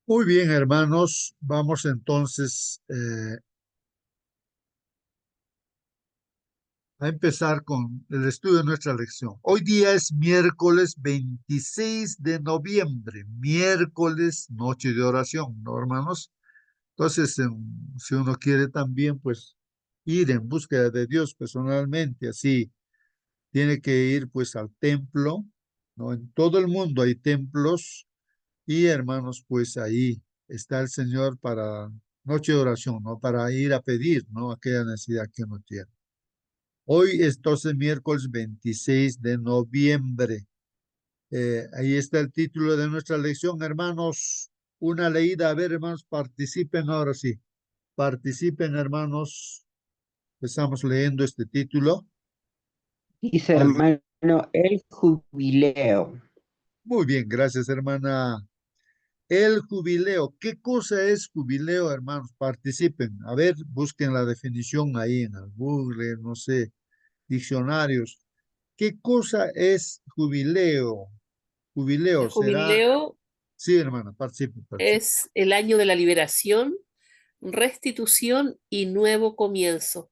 Muy bien, hermanos, vamos entonces a empezar con el estudio de nuestra lección. Hoy día es miércoles 26 de noviembre, miércoles, noche de oración, ¿no, hermanos? Entonces, si uno quiere también, pues, ir en búsqueda de Dios personalmente, así, tiene que ir, pues, al templo, ¿no? En todo el mundo hay templos. Y hermanos, pues ahí está el Señor para noche de oración, ¿no? Para ir a pedir, ¿no? Aquella necesidad que uno tiene. Hoy es 12 miércoles 26 de noviembre. Ahí está el título de nuestra lección, hermanos. Una leída. A ver, hermanos, participen ahora sí. Participen, hermanos. Empezamos leyendo este título. Dice Al- hermano, el jubileo. Muy bien, gracias, hermana. El jubileo. ¿Qué cosa es jubileo, hermanos? Participen. A ver, busquen la definición ahí en el Google, no sé, diccionarios. ¿Qué cosa es jubileo? El Jubileo será. jubileo Sí, hermana, participen, participen. es el año de la liberación, restitución y nuevo comienzo.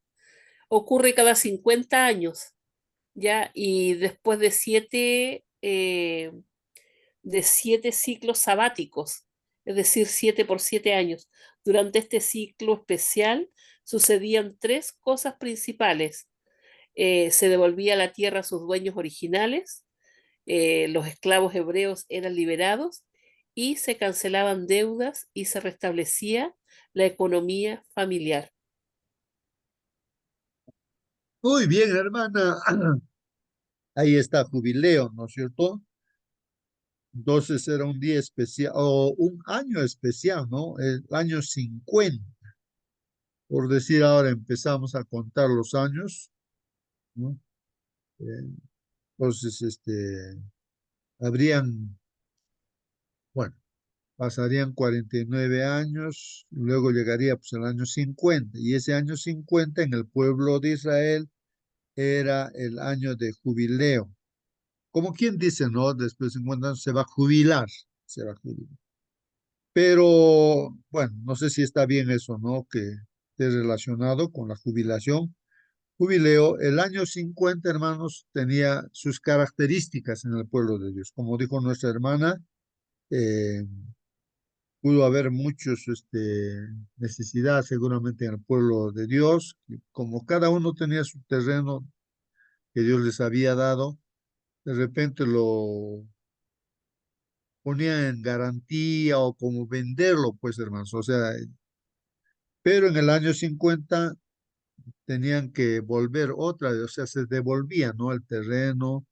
Ocurre cada 50 años, ¿ya? Y después de siete ciclos sabáticos, es decir, 7 por 7 años. Durante este ciclo especial sucedían tres cosas principales. Se devolvía la tierra a sus dueños originales, los esclavos hebreos eran liberados y se cancelaban deudas y se restablecía la economía familiar. Muy bien, hermana. Ahí está jubileo, ¿no es cierto? Entonces era un día especial o un año especial, ¿no? El año 50. Por decir ahora, empezamos a contar los años, ¿no? Eh, Entonces, habrían, bueno, pasarían 49 años, luego llegaría pues el año 50, y ese año 50 en el pueblo de Israel era el año de jubileo. Como quien dice, ¿no? Después de 50 años se va a jubilar, se va a jubilar. Pero, bueno, no sé si está bien eso, ¿no? Que esté relacionado con la jubilación. Jubileo, el año 50, hermanos, tenía sus características en el pueblo de Dios. Como dijo nuestra hermana, eh, pudo haber muchos necesidad seguramente en el pueblo de Dios, y como cada uno tenía su terreno que Dios les había dado, de repente lo ponían en garantía o como venderlo, pues hermanos, o sea, pero en el año 50 tenían que volver otra vez, o sea, se devolvía, ¿no? El terreno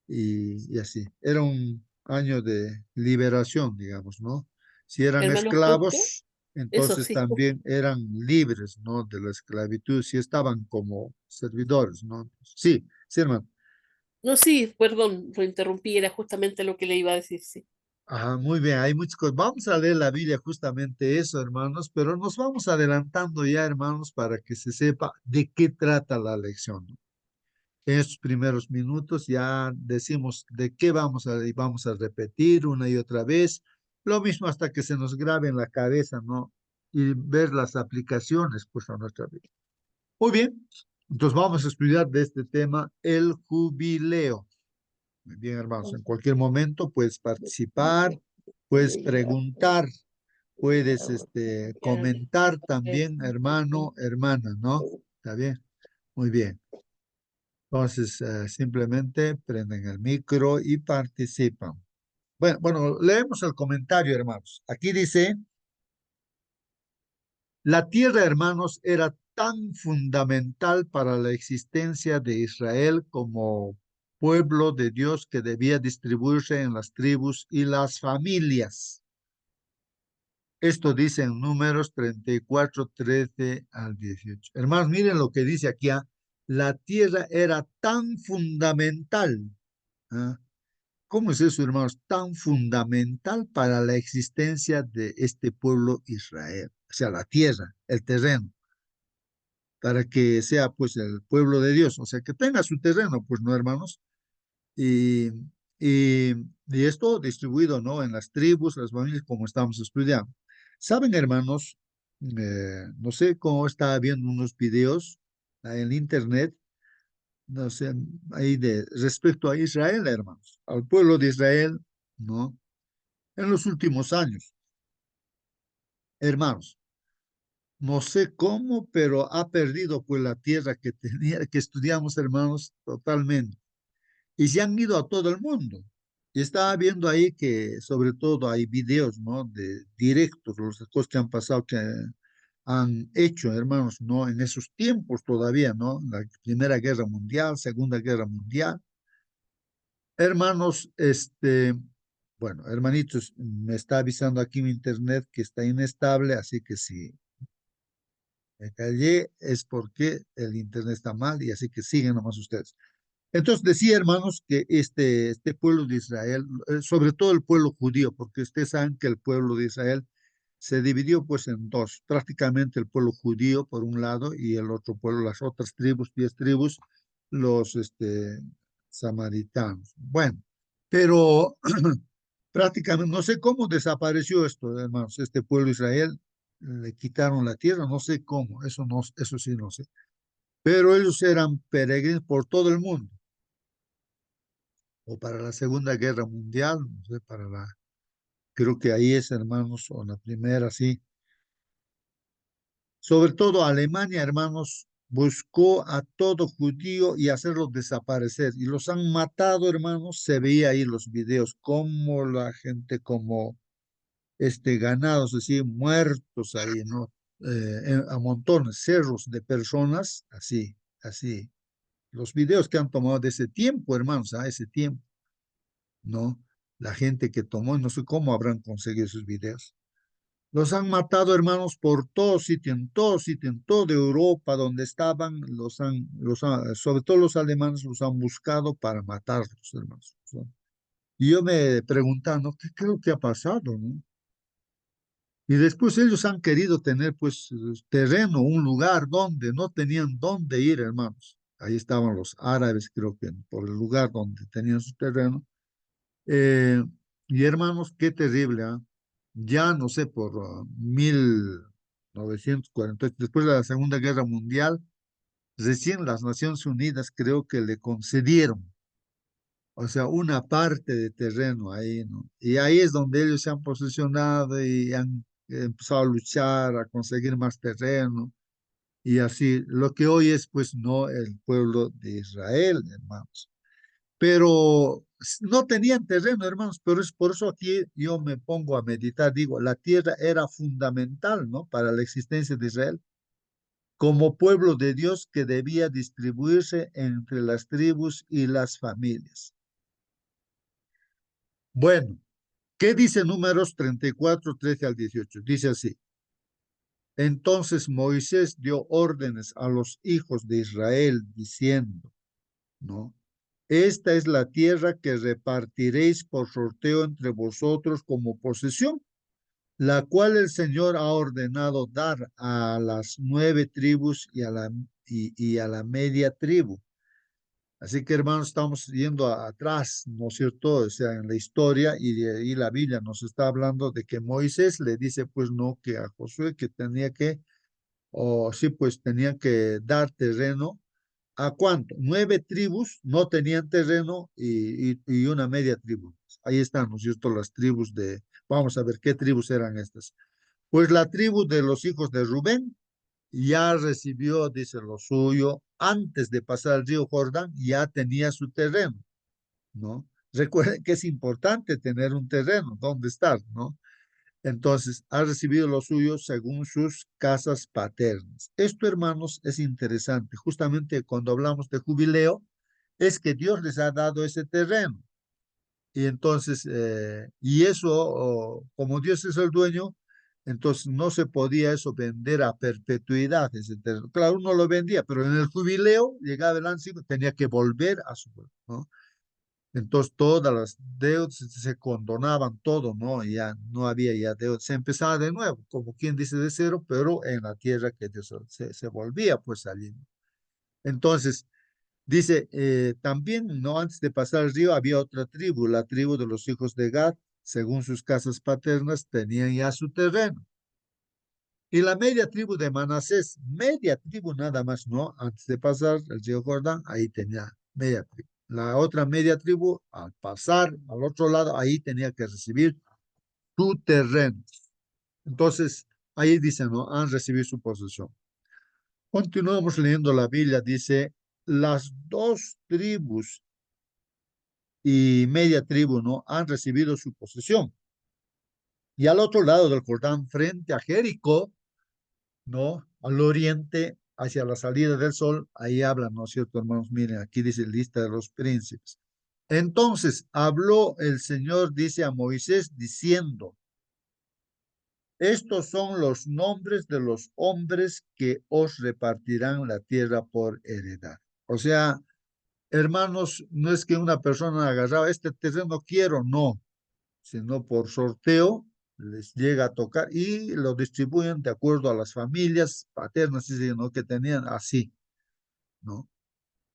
y así. Era un año de liberación, digamos, ¿no? Si eran Hermano Jorge, esclavos, eso entonces sí. también eran libres, ¿no? De la esclavitud, si estaban como servidores, ¿no? Sí, sí, hermano. No, sí, perdón, lo interrumpí, era justamente lo que le iba a decir, sí. Ajá, muy bien, hay muchas cosas. Vamos a leer la Biblia justamente eso, hermanos, pero nos vamos adelantando ya, hermanos, para que se sepa de qué trata la lección, ¿no? En estos primeros minutos ya decimos de qué y vamos a repetir una y otra vez, lo mismo hasta que se nos grabe en la cabeza, ¿no? Y ver las aplicaciones, pues, a nuestra vida. Muy bien, entonces vamos a estudiar de este tema el jubileo. Muy bien, hermanos, en cualquier momento puedes participar, puedes preguntar, puedes comentar también, hermano, hermana, ¿no? ¿Está bien? Muy bien. Entonces, simplemente prenden el micro y participan. Bueno, leemos el comentario, hermanos. Aquí dice, la tierra, hermanos, era tan fundamental para la existencia de Israel como pueblo de Dios que debía distribuirse en las tribus y las familias. Esto dice en Números 34, 13 al 18. Hermanos, miren lo que dice aquí. La tierra era tan fundamental. ¿Ah? ¿Cómo es eso, hermanos? Tan fundamental para la existencia de este pueblo Israel. O sea, la tierra, el terreno, para que sea pues el pueblo de Dios. O sea, que tenga su terreno, pues no, hermanos. Y, Y, y esto distribuido, ¿no? En las tribus, las familias, como estamos estudiando. Saben, hermanos, no sé cómo estaba viendo unos videos en internet, no sé, ahí de respecto a Israel, hermanos, al pueblo de Israel, ¿no? En los últimos años, hermanos, no sé cómo, pero ha perdido pues la tierra que tenía, que estudiamos, hermanos, totalmente. Y se han ido a todo el mundo. Y estaba viendo ahí que sobre todo hay videos, ¿no? De directos, los cosas que han pasado, que han hecho, hermanos, ¿no? En esos tiempos todavía, ¿no? La Primera Guerra Mundial, Segunda Guerra Mundial. Hermanos, bueno, hermanitos, me está avisando aquí mi internet que está inestable, así que si me callé es porque el internet está mal y así que siguen nomás ustedes. Entonces decía, hermanos, que este pueblo de Israel, sobre todo el pueblo judío, porque ustedes saben que el pueblo de Israel se dividió pues en dos, prácticamente el pueblo judío por un lado y el otro pueblo, las otras tribus, 10 tribus, los samaritanos. Bueno, pero prácticamente, no sé cómo desapareció esto, hermanos, este pueblo de Israel, le quitaron la tierra, no sé cómo, eso, no, eso sí no sé, pero ellos eran peregrinos por todo el mundo o para la Segunda Guerra Mundial, no sé, creo que ahí es, hermanos, o la primera, sí. Sobre todo Alemania, hermanos, buscó a todo judío y hacerlos desaparecer. Y los han matado, hermanos. Se veía ahí los videos, como la gente, como ganados, así, muertos ahí, ¿no? A montones, cerros de personas, así, así. Los videos que han tomado de ese tiempo, hermanos, a ese tiempo. ¿No? La gente que tomó, no sé cómo habrán conseguido esos videos. Los han matado, hermanos, por todo sitio, en todo sitio, en toda Europa donde estaban, sobre todo los alemanes, los han buscado para matarlos, hermanos. Y yo me preguntando, ¿qué creo que ha pasado, no? Y después ellos han querido tener, pues, terreno, un lugar donde no tenían dónde ir, hermanos. Ahí estaban los árabes, creo que por el lugar donde tenían su terreno. Eh, y hermanos, qué terrible, ¿ah? Ya no sé, por 1948, después de la Segunda Guerra Mundial, recién las Naciones Unidas creo que le concedieron, o sea, una parte de terreno ahí, ¿no? Y ahí es donde ellos se han posicionado y han empezado a luchar, a conseguir más terreno, y así, lo que hoy es, pues, no el pueblo de Israel, hermanos. Pero no tenían terreno, hermanos, pero es por eso aquí yo me pongo a meditar, digo, la tierra era fundamental, ¿no? Para la existencia de Israel, como pueblo de Dios que debía distribuirse entre las tribus y las familias. Bueno, ¿qué dice Números 34, 13 al 18? Dice así, entonces Moisés dio órdenes a los hijos de Israel diciendo, ¿no? Esta es la tierra que repartiréis por sorteo entre vosotros como posesión, la cual el Señor ha ordenado dar a las 9 tribus y a la media tribu. Así que, hermanos, estamos yendo atrás, ¿no es cierto? O sea, en la historia y de ahí la Biblia nos está hablando de que Moisés le dice, pues no, que a Josué que tenía que, o sí, pues tenía que dar terreno. ¿A cuánto? 9 tribus no tenían terreno y una media tribu. Ahí están, ¿no es cierto? Las tribus vamos a ver qué tribus eran estas. Pues la tribu de los hijos de Rubén ya recibió, dice lo suyo, antes de pasar el río Jordán, ya tenía su terreno, ¿no? Recuerden que es importante tener un terreno, ¿dónde estar, no? Entonces, ha recibido lo suyo según sus casas paternas. Esto, hermanos, es interesante. Justamente cuando hablamos de jubileo, es que Dios les ha dado ese terreno. Y entonces, y eso, como Dios es el dueño, entonces no se podía eso vender a perpetuidad, ese terreno. Claro, uno lo vendía, pero en el jubileo llegaba el anciano, tenía que volver a su, ¿no? Entonces todas las deudas se condonaban todo, ¿no? Ya no había ya deudas. Se empezaba de nuevo, como quien dice de cero, pero en la tierra que Dios se volvía pues allí. Entonces, Dice, también, ¿no? Antes de pasar el río había otra tribu, la tribu de los hijos de Gad, según sus casas paternas, tenían ya su terreno. Y la media tribu de Manasés, media tribu nada más, ¿no? Antes de pasar el río Jordán, ahí tenía media tribu. La otra media tribu, al pasar al otro lado, ahí tenía que recibir su terreno. Entonces, ahí dice, ¿no? Han recibido su posesión. Continuamos leyendo la Biblia, dice, las dos tribus y media tribu, ¿no? Han recibido su posesión. Y al otro lado del Jordán, frente a Jericó, ¿no? Al oriente, hacia la salida del sol, ahí hablan, ¿no es cierto, hermanos? Miren, aquí dice lista de los príncipes. Entonces habló el Señor, dice a Moisés, diciendo, estos son los nombres de los hombres que os repartirán la tierra por heredad. O sea, hermanos, no es que una persona agarraba este terreno quiero, no, sino por sorteo les llega a tocar y lo distribuyen de acuerdo a las familias paternas, ¿no? Que tenían así, ¿no?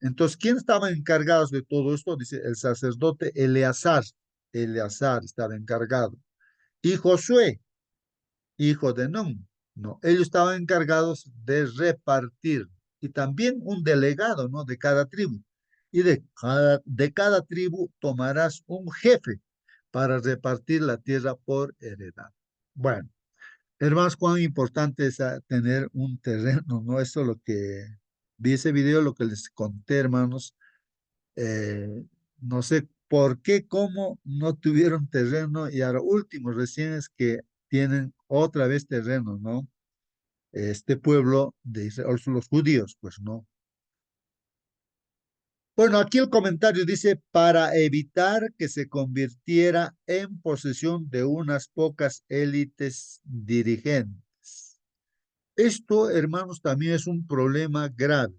Entonces, ¿quién estaba encargado de todo esto? Dice el sacerdote Eleazar. Eleazar estaba encargado. Y Josué, hijo de Nun, ¿no? Ellos estaban encargados de repartir. Y también un delegado, ¿no? De cada tribu. Y de cada tribu tomarás un jefe para repartir la tierra por heredad. Bueno, hermanos, cuán importante es tener un terreno, ¿no? Eso es lo que vi ese video, lo que les conté, hermanos. No sé por qué, cómo no tuvieron terreno y ahora último, recién es que tienen otra vez terreno, ¿no? Este pueblo de Israel, los judíos, pues no. Bueno, aquí el comentario dice, para evitar que se convirtiera en posesión de unas pocas élites dirigentes. Esto, hermanos, también es un problema grave,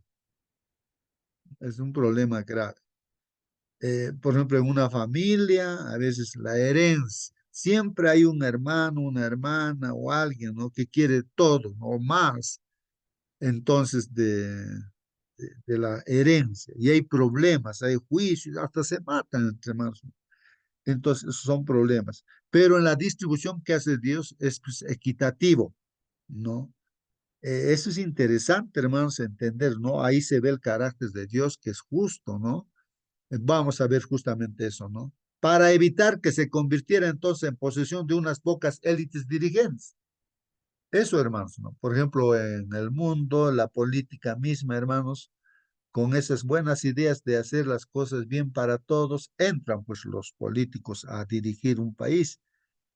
es un problema grave. Por ejemplo, en una familia, a veces la herencia, siempre hay un hermano, una hermana o alguien, ¿no? Que quiere todo, o más, entonces, de la herencia. Y hay problemas, hay juicios, hasta se matan entre hermanos. Entonces, esos son problemas. Pero en la distribución que hace Dios es pues, equitativo, ¿no? Eso es interesante, hermanos, entender, ¿no? Ahí se ve el carácter de Dios que es justo, ¿no? Vamos a ver justamente eso, ¿no? Para evitar que se convirtiera entonces en posesión de unas pocas élites dirigentes. Eso, hermanos, ¿no? Por ejemplo, en el mundo, la política misma, hermanos, con esas buenas ideas de hacer las cosas bien para todos, entran pues los políticos a dirigir un país.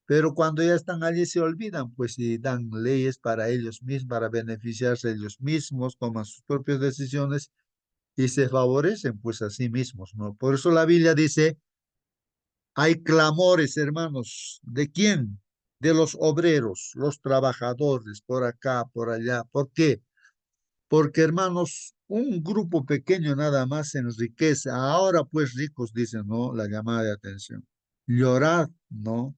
Pero cuando ya están allí se olvidan, pues, y dan leyes para ellos mismos, para beneficiarse ellos mismos, toman sus propias decisiones y se favorecen, pues, a sí mismos, ¿no? Por eso la Biblia dice, hay clamores, hermanos, ¿de quién? De los obreros, los trabajadores, por acá, por allá. ¿Por qué? Porque, hermanos, un grupo pequeño nada más se enriquece. Ahora, pues, ricos, dicen, ¿no? La llamada de atención. Llorad, ¿no?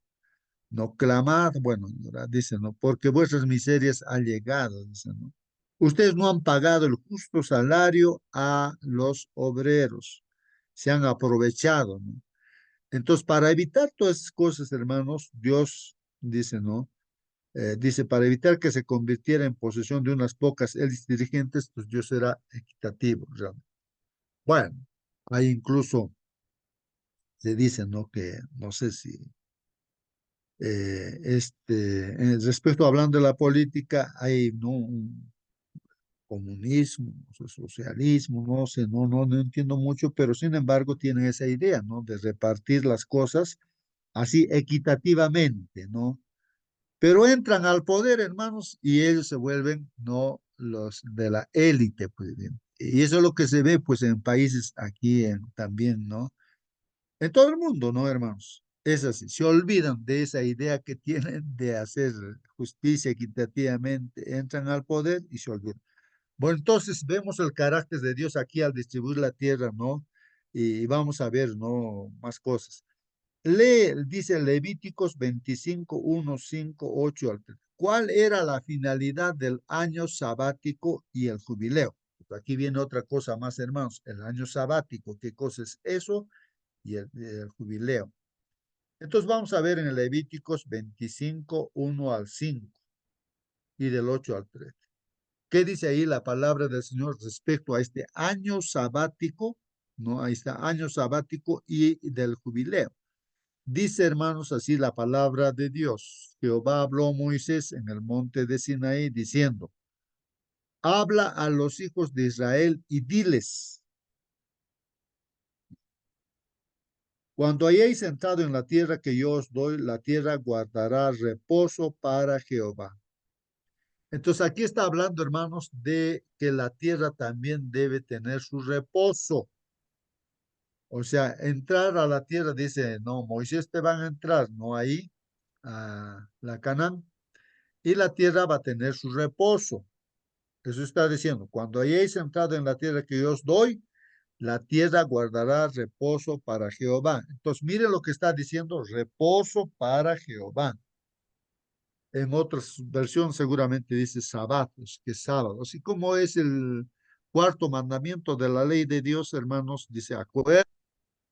No clamad, bueno, dicen, ¿no? Porque vuestras miserias han llegado, dicen, ¿no? Ustedes no han pagado el justo salario a los obreros, se han aprovechado, ¿no? Entonces, para evitar todas esas cosas, hermanos, Dios dice, ¿no? Dice, para evitar que se convirtiera en posesión de unas pocas élites dirigentes, pues Dios será equitativo, realmente. Bueno, hay incluso, se dice, ¿no? Que no sé si respecto hablando de la política, hay ¿no? un comunismo, socialismo, no sé, no entiendo mucho, pero sin embargo tienen esa idea, ¿no? De repartir las cosas así equitativamente, ¿no? Pero entran al poder, hermanos, y ellos se vuelven, ¿no? Los de la élite, pues bien. Y eso es lo que se ve, pues, en países aquí también, ¿no? En todo el mundo, ¿no, hermanos? Es así. Se olvidan de esa idea que tienen de hacer justicia equitativamente. Entran al poder y se olvidan. Bueno, entonces vemos el carácter de Dios aquí al distribuir la tierra, ¿no? Y vamos a ver, ¿no? Más cosas. Lee, dice Levíticos 25, 1, 5, 8 al 3. ¿Cuál era la finalidad del año sabático y el jubileo? Aquí viene otra cosa más, hermanos, el año sabático. ¿Qué cosa es eso? Y el jubileo. Entonces vamos a ver en el Levíticos 25, 1 al 5 y del 8 al 13. ¿Qué dice ahí la palabra del Señor respecto a este año sabático? ¿No? Ahí está, año sabático y del jubileo. Dice, hermanos, así la palabra de Dios. Jehová habló a Moisés en el monte de Sinaí diciendo, habla a los hijos de Israel y diles, cuando hayáis entrado en la tierra que yo os doy, la tierra guardará reposo para Jehová. Entonces aquí está hablando, hermanos, de que la tierra también debe tener su reposo. O sea, entrar a la tierra, dice, no, Moisés te van a entrar, no ahí, a la Canaán, y la tierra va a tener su reposo. Eso está diciendo, cuando hayáis entrado en la tierra que yo os doy, la tierra guardará reposo para Jehová. Entonces, mire lo que está diciendo, reposo para Jehová. En otras versiones seguramente dice sabatos, que es sábado. Así como es el cuarto mandamiento de la ley de Dios, hermanos, dice acuerdo.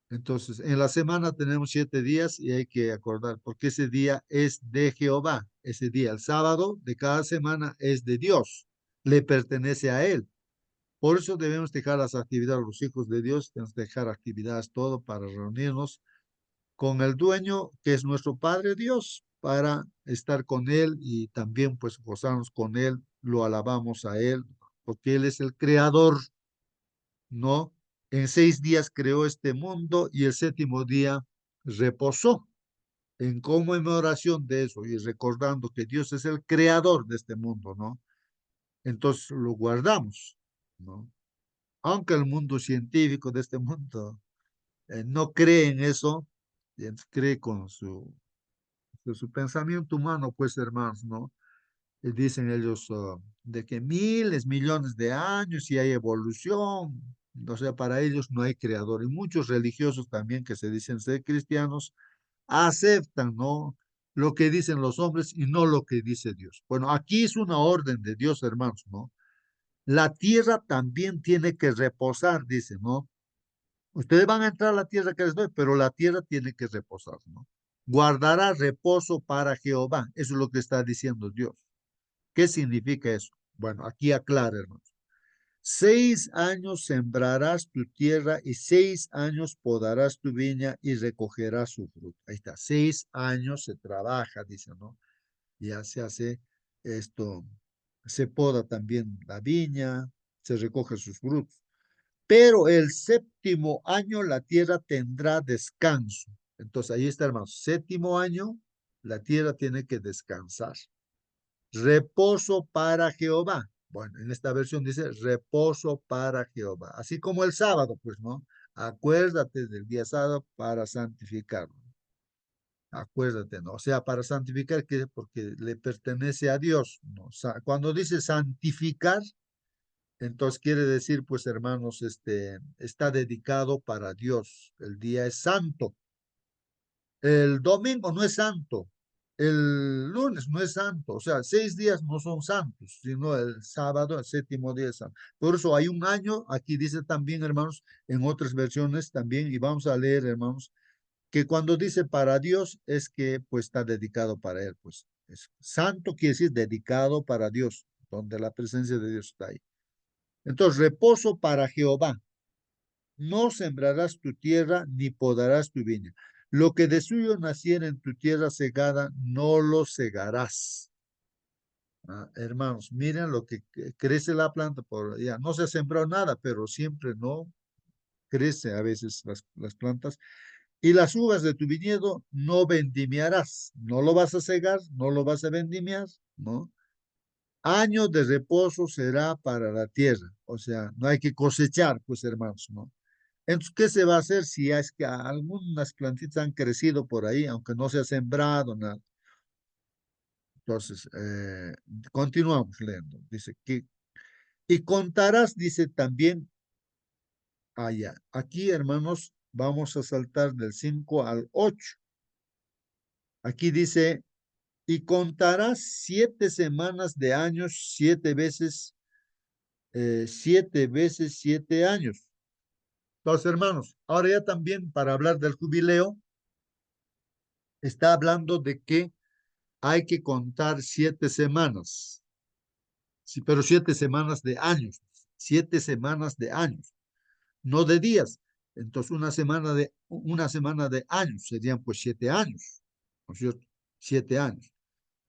Entonces, en la semana tenemos 7 días y hay que acordar, porque ese día es de Jehová. Ese día, el sábado de cada semana es de Dios, le pertenece a Él. Por eso debemos dejar las actividades, los hijos de Dios, debemos dejar actividades, todo para reunirnos con el dueño, que es nuestro Padre Dios, para estar con Él y también pues gozarnos con Él, lo alabamos a Él, porque Él es el creador, ¿no? En 6 días creó este mundo y el séptimo día reposó en conmemoración de eso y recordando que Dios es el creador de este mundo, ¿no? Entonces lo guardamos, ¿no? Aunque el mundo científico de este mundo no cree en eso, cree con su pensamiento humano, pues hermanos, ¿no? Dicen ellos de que miles, millones de años y hay evolución, o sea, para ellos no hay creador. Y muchos religiosos también que se dicen ser cristianos aceptan, ¿no? Lo que dicen los hombres y no lo que dice Dios. Bueno, aquí es una orden de Dios, hermanos, ¿no? La tierra también tiene que reposar, dice, ¿no? Ustedes van a entrar a la tierra que les doy, pero la tierra tiene que reposar, ¿no? Guardará reposo para Jehová. Eso es lo que está diciendo Dios. ¿Qué significa eso? Bueno, aquí aclara, hermanos. 6 años sembrarás tu tierra y 6 años podarás tu viña y recogerás su fruto. Ahí está, 6 años se trabaja, dice, ¿no? Ya se hace esto, se poda también la viña, se recoge sus frutos. Pero el séptimo año la tierra tendrá descanso. Entonces ahí está, hermanos, séptimo año la tierra tiene que descansar. Reposo para Jehová. Bueno, en esta versión dice reposo para Jehová. Así como el sábado, pues, ¿no? Acuérdate del día sábado para santificarlo. Acuérdate, ¿no? O sea, para santificar, ¿qué? Porque le pertenece a Dios, ¿no? Cuando dice santificar, entonces quiere decir, pues, hermanos, está dedicado para Dios. El día es santo. El domingo no es santo. El lunes no es santo. O sea, 6 días no son santos, sino el sábado, el séptimo día es santo. Por eso hay un año, aquí dice también, hermanos, en otras versiones también, y vamos a leer, hermanos, que cuando dice para Dios es que pues está dedicado para Él, pues es santo quiere decir dedicado para Dios, donde la presencia de Dios está ahí. Entonces, reposo para Jehová. No sembrarás tu tierra ni podarás tu viña. Lo que de suyo naciera en tu tierra segada, no lo segarás. Hermanos, miren lo que crece la planta, ya no se ha sembrado nada, pero siempre no crece a veces las plantas. Y las uvas de tu viñedo no vendimiarás, no lo vas a cegar, no lo vas a vendimiar, ¿no? Año de reposo será para la tierra, o sea, no hay que cosechar, pues hermanos, ¿no? Entonces, ¿qué se va a hacer si es que algunas plantitas han crecido por ahí, aunque no se ha sembrado nada? Entonces, continuamos leyendo. Dice que, y contarás, dice también, allá. Aquí, hermanos, vamos a saltar del 5 al 8. Aquí dice, y contarás 7 semanas de años 7 veces 7 veces 7 años. Entonces, hermanos, ahora ya también para hablar del jubileo, está hablando de que hay que contar 7 semanas, sí, pero 7 semanas de años, 7 semanas de años, no de días. Entonces, una semana de años serían pues 7 años, ¿no es cierto? 7 años.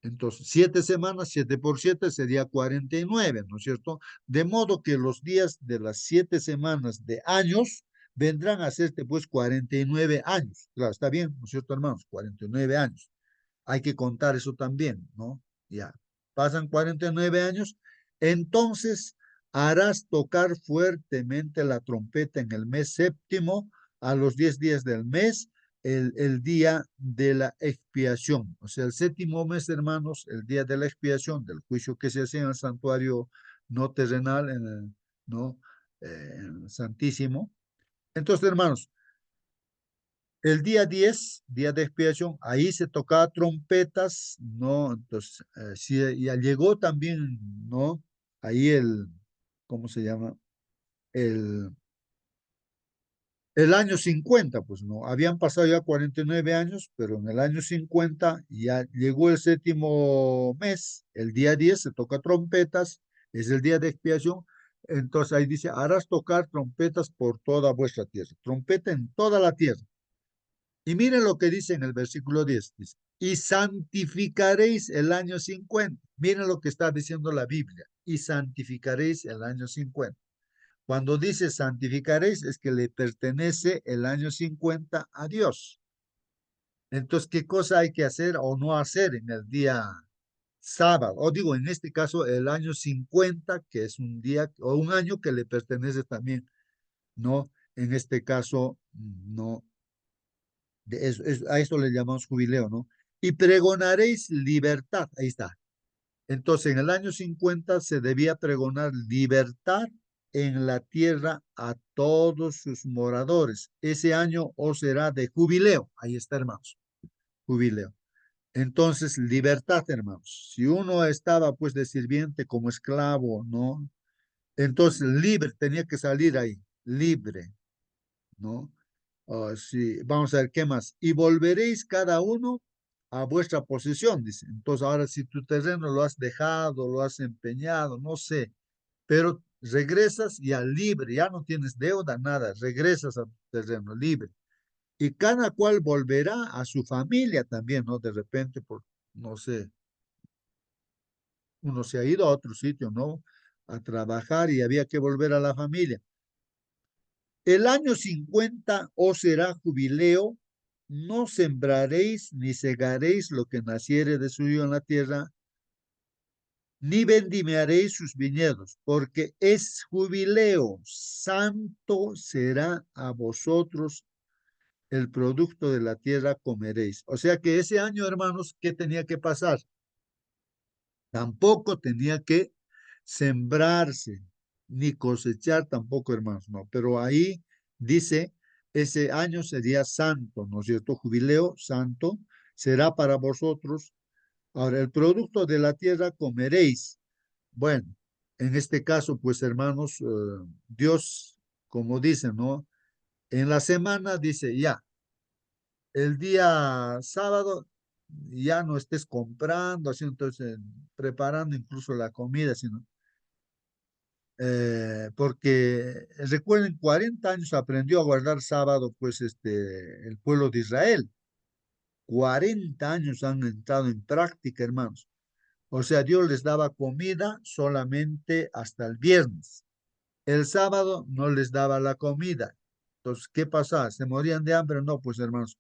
Entonces, 7 semanas, 7 por 7 sería 49, ¿no es cierto? De modo que los días de las 7 semanas de años vendrán a ser pues 49 años. Claro, está bien, ¿no es cierto, hermanos? 49 años. Hay que contar eso también, ¿no? Ya, pasan 49 años, entonces harás tocar fuertemente la trompeta en el mes séptimo, a los 10 días del mes, el día de la expiación. O sea, el séptimo mes, hermanos, el día de la expiación, del juicio que se hace en el santuario no terrenal, ¿no? En el Santísimo. Entonces, hermanos, el día 10 día de expiación, ahí se tocaba trompetas, ¿no? Entonces, sí, ya llegó también, ¿no? Ahí ¿cómo se llama? El, el año 50 pues, ¿no? Habían pasado ya 49 años, pero en el año 50 ya llegó el séptimo mes, el día 10 se toca trompetas, es el día de expiación. Entonces ahí dice, harás tocar trompetas por toda vuestra tierra, trompeta en toda la tierra. Y miren lo que dice en el versículo 10, dice, y santificaréis el año 50. Miren lo que está diciendo la Biblia, y santificaréis el año 50. Cuando dice santificaréis es que le pertenece el año 50 a Dios. Entonces, ¿qué cosa hay que hacer o no hacer en el día sábado? O digo, en este caso, el año 50, que es un día o un año que le pertenece también, ¿no? En este caso, no, a esto le llamamos jubileo, ¿no? Y pregonaréis libertad, ahí está. Entonces, en el año 50 se debía pregonar libertad en la tierra a todos sus moradores. Ese año os será de jubileo, ahí está, hermanos, jubileo. Entonces, libertad, hermanos. Si uno estaba pues de sirviente como esclavo, ¿no? Entonces, libre, tenía que salir ahí, libre, ¿no? Sí, vamos a ver qué más. Y volveréis cada uno a vuestra posesión, dice. Entonces, ahora si tu terreno lo has dejado, lo has empeñado, no sé, pero regresas ya libre, ya no tienes deuda, nada, regresas a tu terreno libre. Y cada cual volverá a su familia también, ¿no? De repente, no sé, uno se ha ido a otro sitio, ¿no? A trabajar y había que volver a la familia. El año 50 os será jubileo, no sembraréis ni segaréis lo que naciere de suyo en la tierra, ni vendimiaréis sus viñedos, porque es jubileo, santo será a vosotros el producto de la tierra comeréis. O sea que ese año, hermanos, ¿qué tenía que pasar? Tampoco tenía que sembrarse, ni cosechar tampoco, hermanos, no. Pero ahí dice, ese año sería santo, ¿no es cierto? Jubileo santo será para vosotros. Ahora, el producto de la tierra comeréis. Bueno, en este caso, pues, hermanos, Dios, como dice, ¿no? En la semana dice, ya, el día sábado ya no estés comprando, así entonces preparando incluso la comida, sino porque recuerden, 40 años aprendió a guardar sábado, pues el pueblo de Israel. 40 años han entrado en práctica, hermanos. O sea, Dios les daba comida solamente hasta el viernes. El sábado no les daba la comida. Entonces, ¿qué pasaba? ¿Se morían de hambre? No, pues hermanos.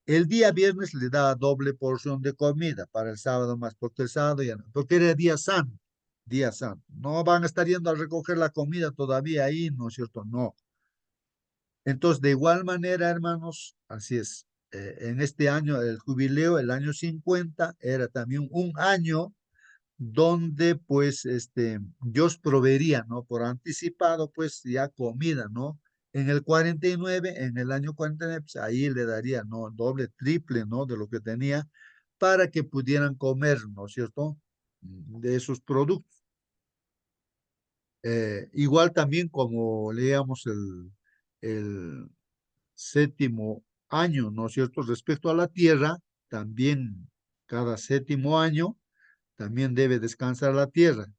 El día viernes les daba doble porción de comida para el sábado más, porque el sábado ya no, porque era día santo, día santo. No van a estar yendo a recoger la comida todavía ahí, ¿no es cierto? No. Entonces, de igual manera, hermanos, así es. En este año, el jubileo, el año 50, era también un año donde pues Dios proveería, ¿no? Por anticipado, pues ya comida, ¿no? En el 49, en el año 49, pues ahí le daría, ¿no? Doble, triple, ¿no? De lo que tenía para que pudieran comer, ¿no es cierto? De esos productos. Igual también como leíamos el séptimo año, ¿no es cierto? Respecto a la tierra, también cada séptimo año, también debe descansar la tierra.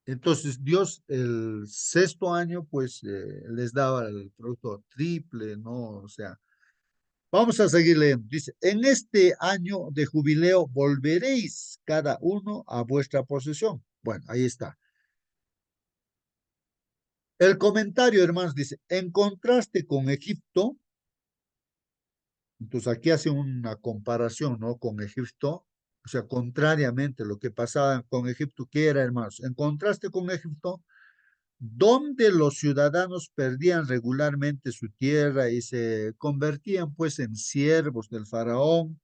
Entonces Dios el sexto año, pues les daba el producto triple, ¿no? O sea, vamos a seguir leyendo. Dice, en este año de jubileo volveréis cada uno a vuestra posesión. Bueno, ahí está. El comentario, hermanos, dice, en contraste con Egipto, entonces aquí hace una comparación, ¿no? Con Egipto, o sea, contrariamente lo que pasaba con Egipto, ¿qué era, hermanos? En contraste con Egipto, donde los ciudadanos perdían regularmente su tierra y se convertían pues en siervos del faraón.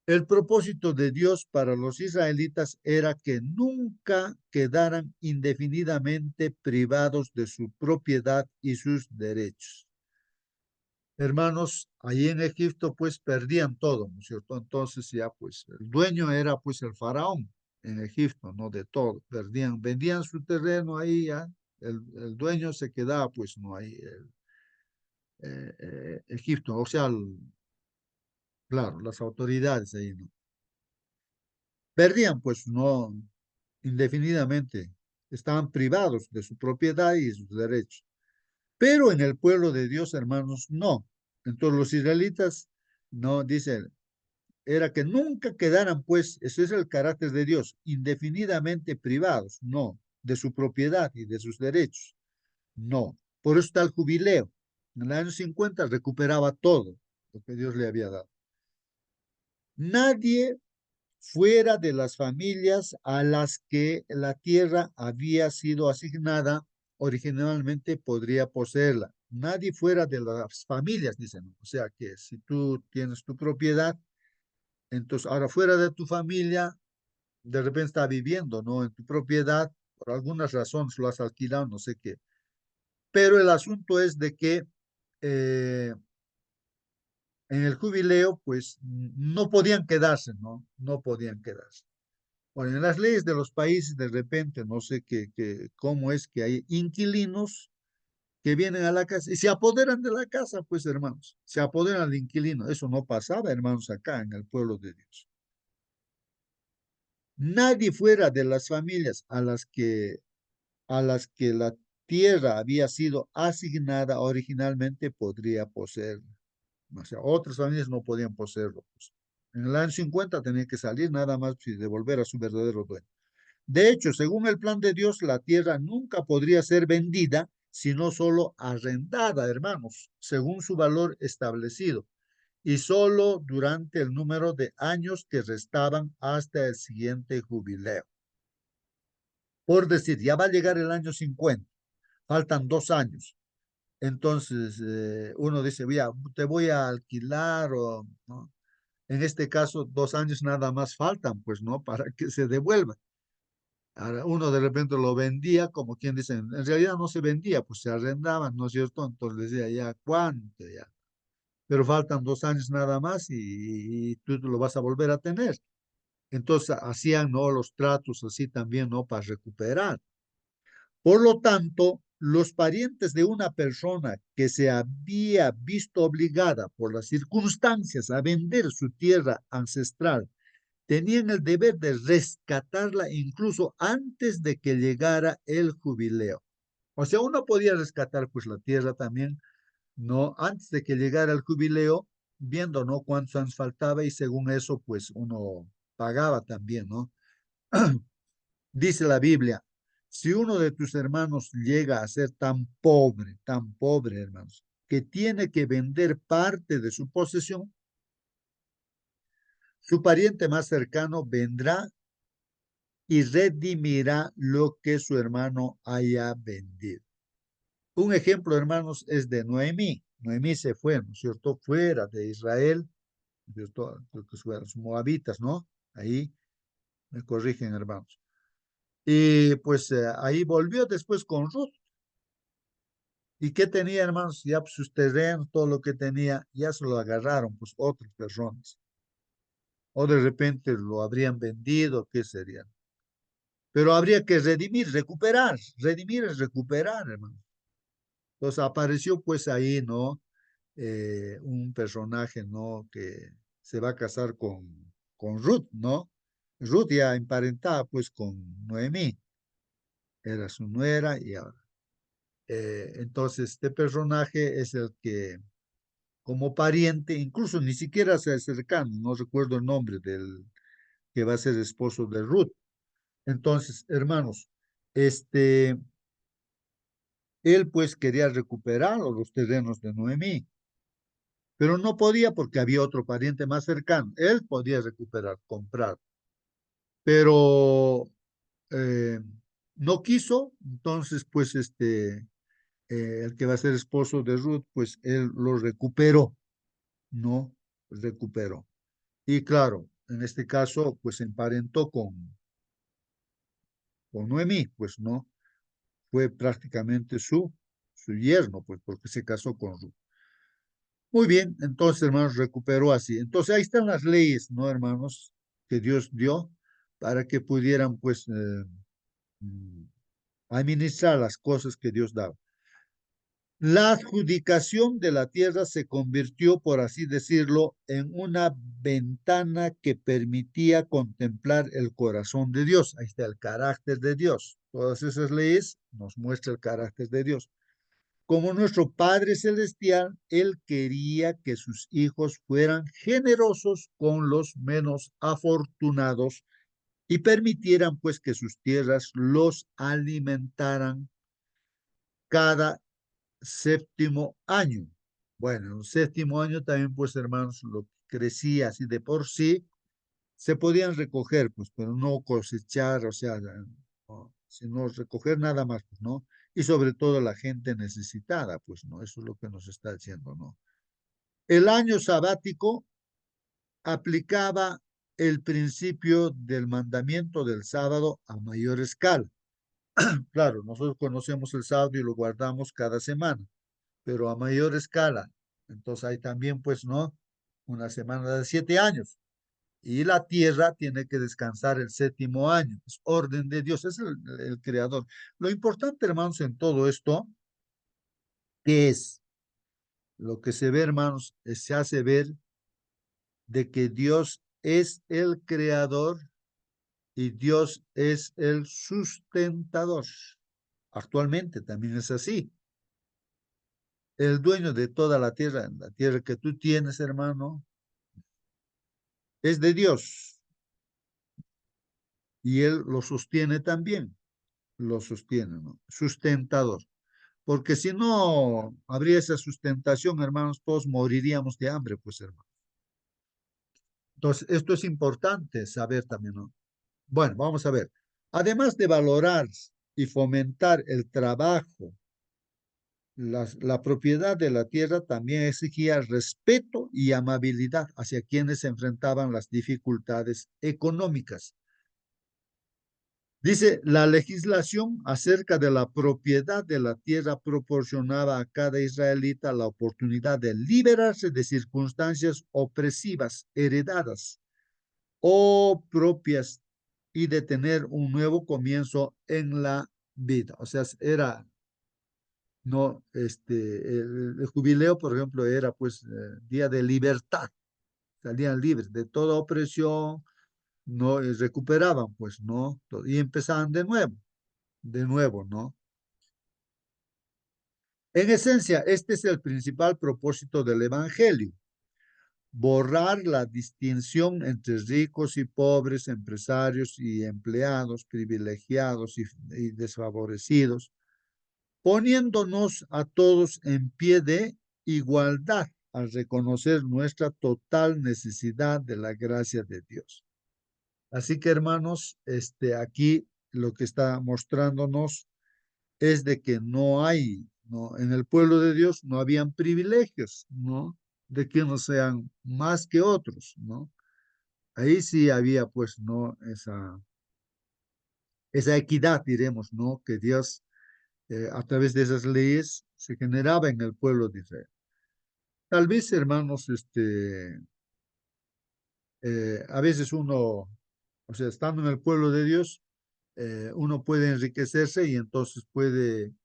El propósito de Dios para los israelitas era que nunca quedaran indefinidamente privados de su propiedad y sus derechos. Hermanos, allí en Egipto pues perdían todo, ¿no es cierto? Entonces ya pues el dueño era pues el faraón en Egipto, ¿no? De todo, perdían, vendían su terreno ahí ya, el dueño se quedaba pues no ahí, Egipto, o sea, claro, las autoridades ahí, ¿no? Perdían pues no indefinidamente, estaban privados de su propiedad y de sus derechos. Pero en el pueblo de Dios, hermanos, no. Entonces los israelitas, no, dicen, era que nunca quedaran, pues, ese es el carácter de Dios, indefinidamente privados, no, de su propiedad y de sus derechos, no. Por eso está el jubileo. En el año 50 recuperaba todo lo que Dios le había dado. Nadie fuera de las familias a las que la tierra había sido asignada originalmente podría poseerla. Nadie fuera de las familias, dicen. O sea que si tú tienes tu propiedad, entonces ahora fuera de tu familia, de repente está viviendo, ¿no? En tu propiedad, por algunas razones lo has alquilado, no sé qué. Pero el asunto es de que eh, en el jubileo, pues no podían quedarse, ¿no? No podían quedarse. Bueno, en las leyes de los países, de repente, no sé cómo es que hay inquilinos que vienen a la casa y se apoderan de la casa, pues, hermanos, se apoderan del inquilino. Eso no pasaba, hermanos, acá en el pueblo de Dios. Nadie fuera de las familias a las que la tierra había sido asignada originalmente podría poseerla. O sea, otras familias no podían poseerlo, pues. En el año 50 tenía que salir nada más y devolver a su verdadero dueño. De hecho, según el plan de Dios, la tierra nunca podría ser vendida, sino solo arrendada, hermanos, según su valor establecido, y solo durante el número de años que restaban hasta el siguiente jubileo. Por decir, ya va a llegar el año 50, faltan 2 años. Entonces, uno dice, te voy a alquilar o, ¿no? En este caso, 2 años nada más faltan, pues, ¿no? Para que se devuelva. Ahora, uno de repente lo vendía, como quien dice, en realidad no se vendía, pues se arrendaban, ¿no es cierto? Entonces decía, ya, ¿cuánto ya? Pero faltan 2 años nada más y tú lo vas a volver a tener. Entonces hacían, ¿no? Los tratos así también, ¿no? Para recuperar. Por lo tanto, los parientes de una persona que se había visto obligada por las circunstancias a vender su tierra ancestral tenían el deber de rescatarla incluso antes de que llegara el jubileo. O sea, uno podía rescatar pues la tierra también, ¿no? Antes de que llegara el jubileo, viendo, ¿no? Cuántos años faltaba y según eso pues uno pagaba también, ¿no? Dice la Biblia, si uno de tus hermanos llega a ser tan pobre, hermanos, que tiene que vender parte de su posesión, su pariente más cercano vendrá y redimirá lo que su hermano haya vendido. Un ejemplo, hermanos, es de Noemí. Noemí se fue, ¿no es cierto?, fuera de Israel, ¿no es cierto? Creo que fueron los moabitas, ¿no? Ahí me corrigen, hermanos. Y pues ahí volvió después con Ruth. ¿Y qué tenía, hermanos? Ya pues, sus terrenos, todo lo que tenía, ya se lo agarraron, pues otras personas. O de repente lo habrían vendido, ¿qué sería? pero habría que redimir es recuperar, hermano. Entonces apareció pues ahí, ¿no? Un personaje, ¿no? Que se va a casar con Ruth, ¿no? Ruth ya emparentada pues con Noemí, era su nuera y ahora. Entonces este personaje es el que como pariente, incluso ni siquiera se cercano, no recuerdo el nombre del que va a ser esposo de Ruth. Entonces, hermanos, este, él pues quería recuperar los terrenos de Noemí, pero no podía porque había otro pariente más cercano. Él podía recuperar, comprar, pero eh, no quiso, entonces pues el que va a ser esposo de Ruth, pues él lo recuperó, ¿no? Recuperó. Y claro, en este caso, pues se emparentó con Noemí, pues no, fue prácticamente su yerno, pues porque se casó con Ruth. Muy bien, entonces, hermanos, recuperó así. Entonces, ahí están las leyes, ¿no, hermanos? Que Dios dio para que pudieran, pues, mm, administrar las cosas que Dios daba. La adjudicación de la tierra se convirtió, por así decirlo, en una ventana que permitía contemplar el corazón de Dios. Ahí está el carácter de Dios. Todas esas leyes nos muestran el carácter de Dios. Como nuestro Padre Celestial, Él quería que sus hijos fueran generosos con los menos afortunados y permitieran pues que sus tierras los alimentaran cada séptimo año. Bueno, en el séptimo año también, pues, hermanos, lo que crecía así de por sí, se podían recoger, pues, pero no cosechar, o sea, no, sino recoger nada más, pues, ¿no? Y sobre todo la gente necesitada, pues, ¿no? Eso es lo que nos está diciendo, ¿no? El año sabático aplicaba el principio del mandamiento del sábado a mayor escala. Claro, nosotros conocemos el sábado y lo guardamos cada semana, pero a mayor escala. Entonces hay también, pues, ¿no? Una semana de 7 años. Y la tierra tiene que descansar el séptimo año. Es orden de Dios, es el creador. Lo importante, hermanos, en todo esto, ¿qué es? Lo que se ve, hermanos, se hace ver de que Dios es el creador y Dios es el sustentador. Actualmente también es así. El dueño de toda la tierra que tú tienes, hermano, es de Dios y Él lo sostiene también, lo sostiene, ¿no? Sustentador. Porque si no habría esa sustentación, hermanos, todos moriríamos de hambre, pues, hermano. Entonces, esto es importante saber también, ¿no? Bueno, vamos a ver. Además de valorar y fomentar el trabajo, la propiedad de la tierra también exigía respeto y amabilidad hacia quienes enfrentaban las dificultades económicas. Dice, la legislación acerca de la propiedad de la tierra proporcionaba a cada israelita la oportunidad de liberarse de circunstancias opresivas, heredadas o propias y de tener un nuevo comienzo en la vida. O sea, era, no, el jubileo, por ejemplo, era pues día de libertad, salían libres de toda opresión, no recuperaban, pues, ¿no? Y empezaban de nuevo, ¿no? En esencia, este es el principal propósito del Evangelio, borrar la distinción entre ricos y pobres, empresarios y empleados, privilegiados y desfavorecidos, poniéndonos a todos en pie de igualdad al reconocer nuestra total necesidad de la gracia de Dios. Así que, hermanos, aquí lo que está mostrándonos es de que no hay, ¿no? En el pueblo de Dios no habían privilegios, ¿no? De que no sean más que otros, ¿no? Ahí sí había, pues, ¿no? Esa equidad, diremos, ¿no? Que Dios, a través de esas leyes, se generaba en el pueblo de Israel. Tal vez, hermanos, a veces uno, o sea, estando en el pueblo de Dios, uno puede enriquecerse y entonces puede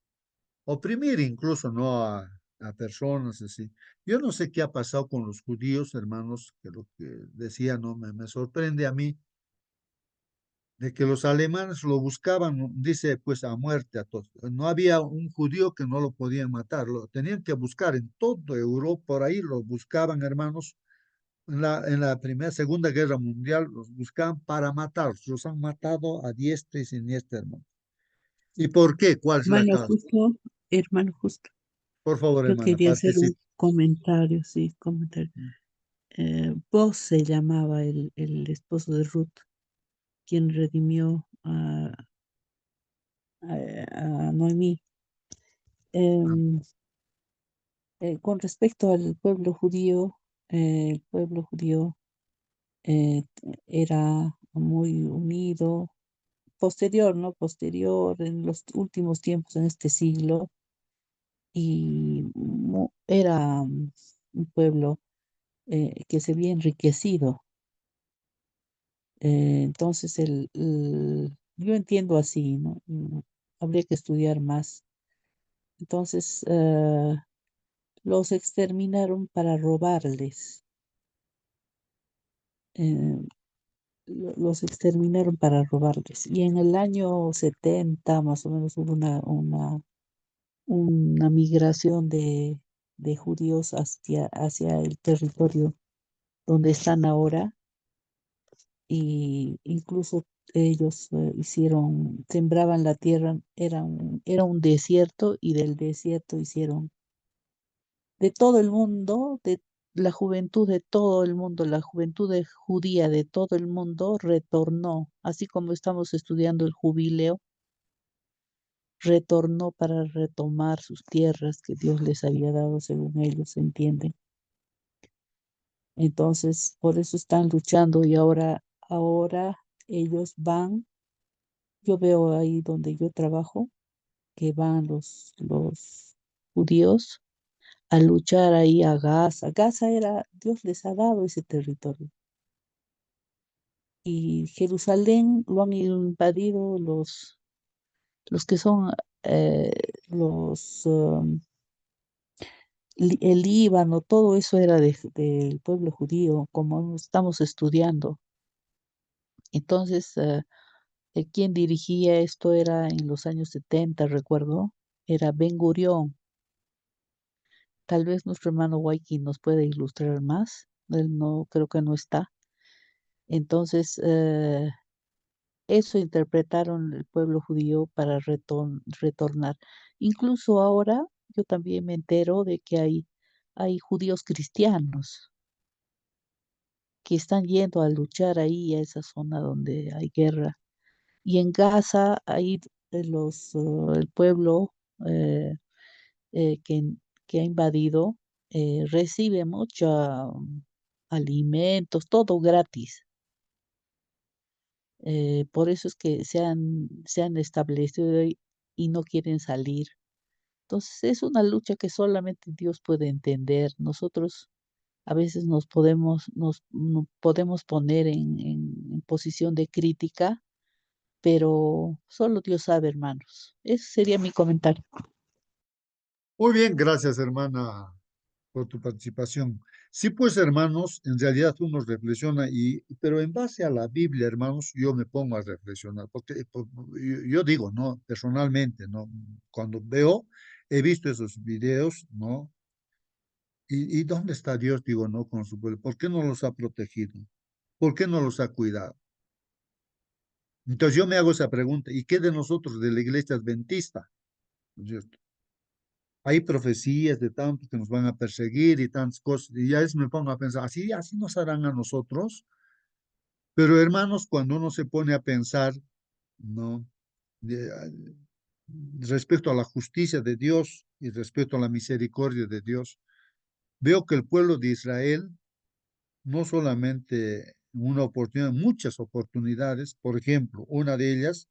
oprimir incluso, ¿no? A personas así. Yo no sé qué ha pasado con los judíos, hermanos, que lo que decía, ¿no? Me sorprende a mí de que los alemanes lo buscaban, ¿no? Dice, pues a muerte a todos. No había un judío que no lo podían matar, lo tenían que buscar en toda Europa, por ahí lo buscaban, hermanos. En la Primera, Segunda Guerra Mundial los buscaban para matarlos, los han matado a diestra y siniestra, hermano. ¿Y por qué? ¿Cuál es la causa? Hermano, justo, Por favor, yo hermana, quería hacer un participe. comentario, sí, comentario. Vos se llamaba el esposo de Ruth, quien redimió a Noemí. Ah, Em, con respecto al el pueblo judío era muy unido. Posterior, ¿no? Posterior, en los últimos tiempos, en este siglo, y era un pueblo que se había enriquecido. Entonces, yo entiendo así, ¿no? Habría que estudiar más. Entonces, los exterminaron para robarles. eh, los exterminaron para robarles. Y en el año 70 más o menos, hubo una migración de judíos hacia el territorio donde están ahora, y incluso ellos sembraban la tierra, era un desierto, y del desierto hicieron de todo el mundo, de la juventud de todo el mundo, la judía de todo el mundo retornó, así como estamos estudiando el jubileo, retornó para retomar sus tierras que Dios les había dado, según ellos entienden. Entonces, por eso están luchando, y ahora ellos van. Yo veo ahí donde yo trabajo que van los judíos a luchar ahí a Gaza. Dios les ha dado ese territorio. Y Jerusalén lo han invadido los que son eh, los, el Líbano, todo eso era del pueblo judío, como estamos estudiando. Entonces, quien dirigía esto era en los años 70, recuerdo, era Ben Gurión. Tal vez nuestro hermano Waiki nos puede ilustrar más. Él no, creo que no está. Entonces, eso interpretaron el pueblo judío para retornar. Incluso ahora yo también me entero de que hay judíos cristianos que están yendo a luchar ahí a esa zona donde hay guerra. Y en Gaza, ahí el pueblo eh, eh, que, que ha invadido recibe muchos alimentos, todo gratis. Por eso es que se han establecido ahí y no quieren salir. Entonces es una lucha que solamente Dios puede entender. Nosotros a veces nos podemos poner en posición de crítica, pero solo Dios sabe, hermanos. Ese sería mi comentario. muy bien, gracias, hermana, por tu participación. Sí, pues, hermanos, en realidad uno reflexiona, pero en base a la Biblia, hermanos, yo me pongo a reflexionar, porque yo digo, ¿no? Personalmente, ¿no? Cuando he visto esos videos, ¿no? ¿Y dónde está Dios? Digo, ¿no? Con su pueblo. ¿Por qué no los ha protegido? ¿Por qué no los ha cuidado? Entonces yo me hago esa pregunta, ¿y qué de nosotros, de la iglesia adventista? ¿No es cierto? Hay profecías de tanto que nos van a perseguir y tantas cosas, y ya es me pongo a pensar, así nos harán a nosotros. Pero hermanos, cuando uno se pone a pensar, ¿no? De- a- respecto a la justicia de Dios y respecto a la misericordia de Dios, veo que el pueblo de Israel, no solamente en una oportunidad, muchas oportunidades, por ejemplo, una de ellas,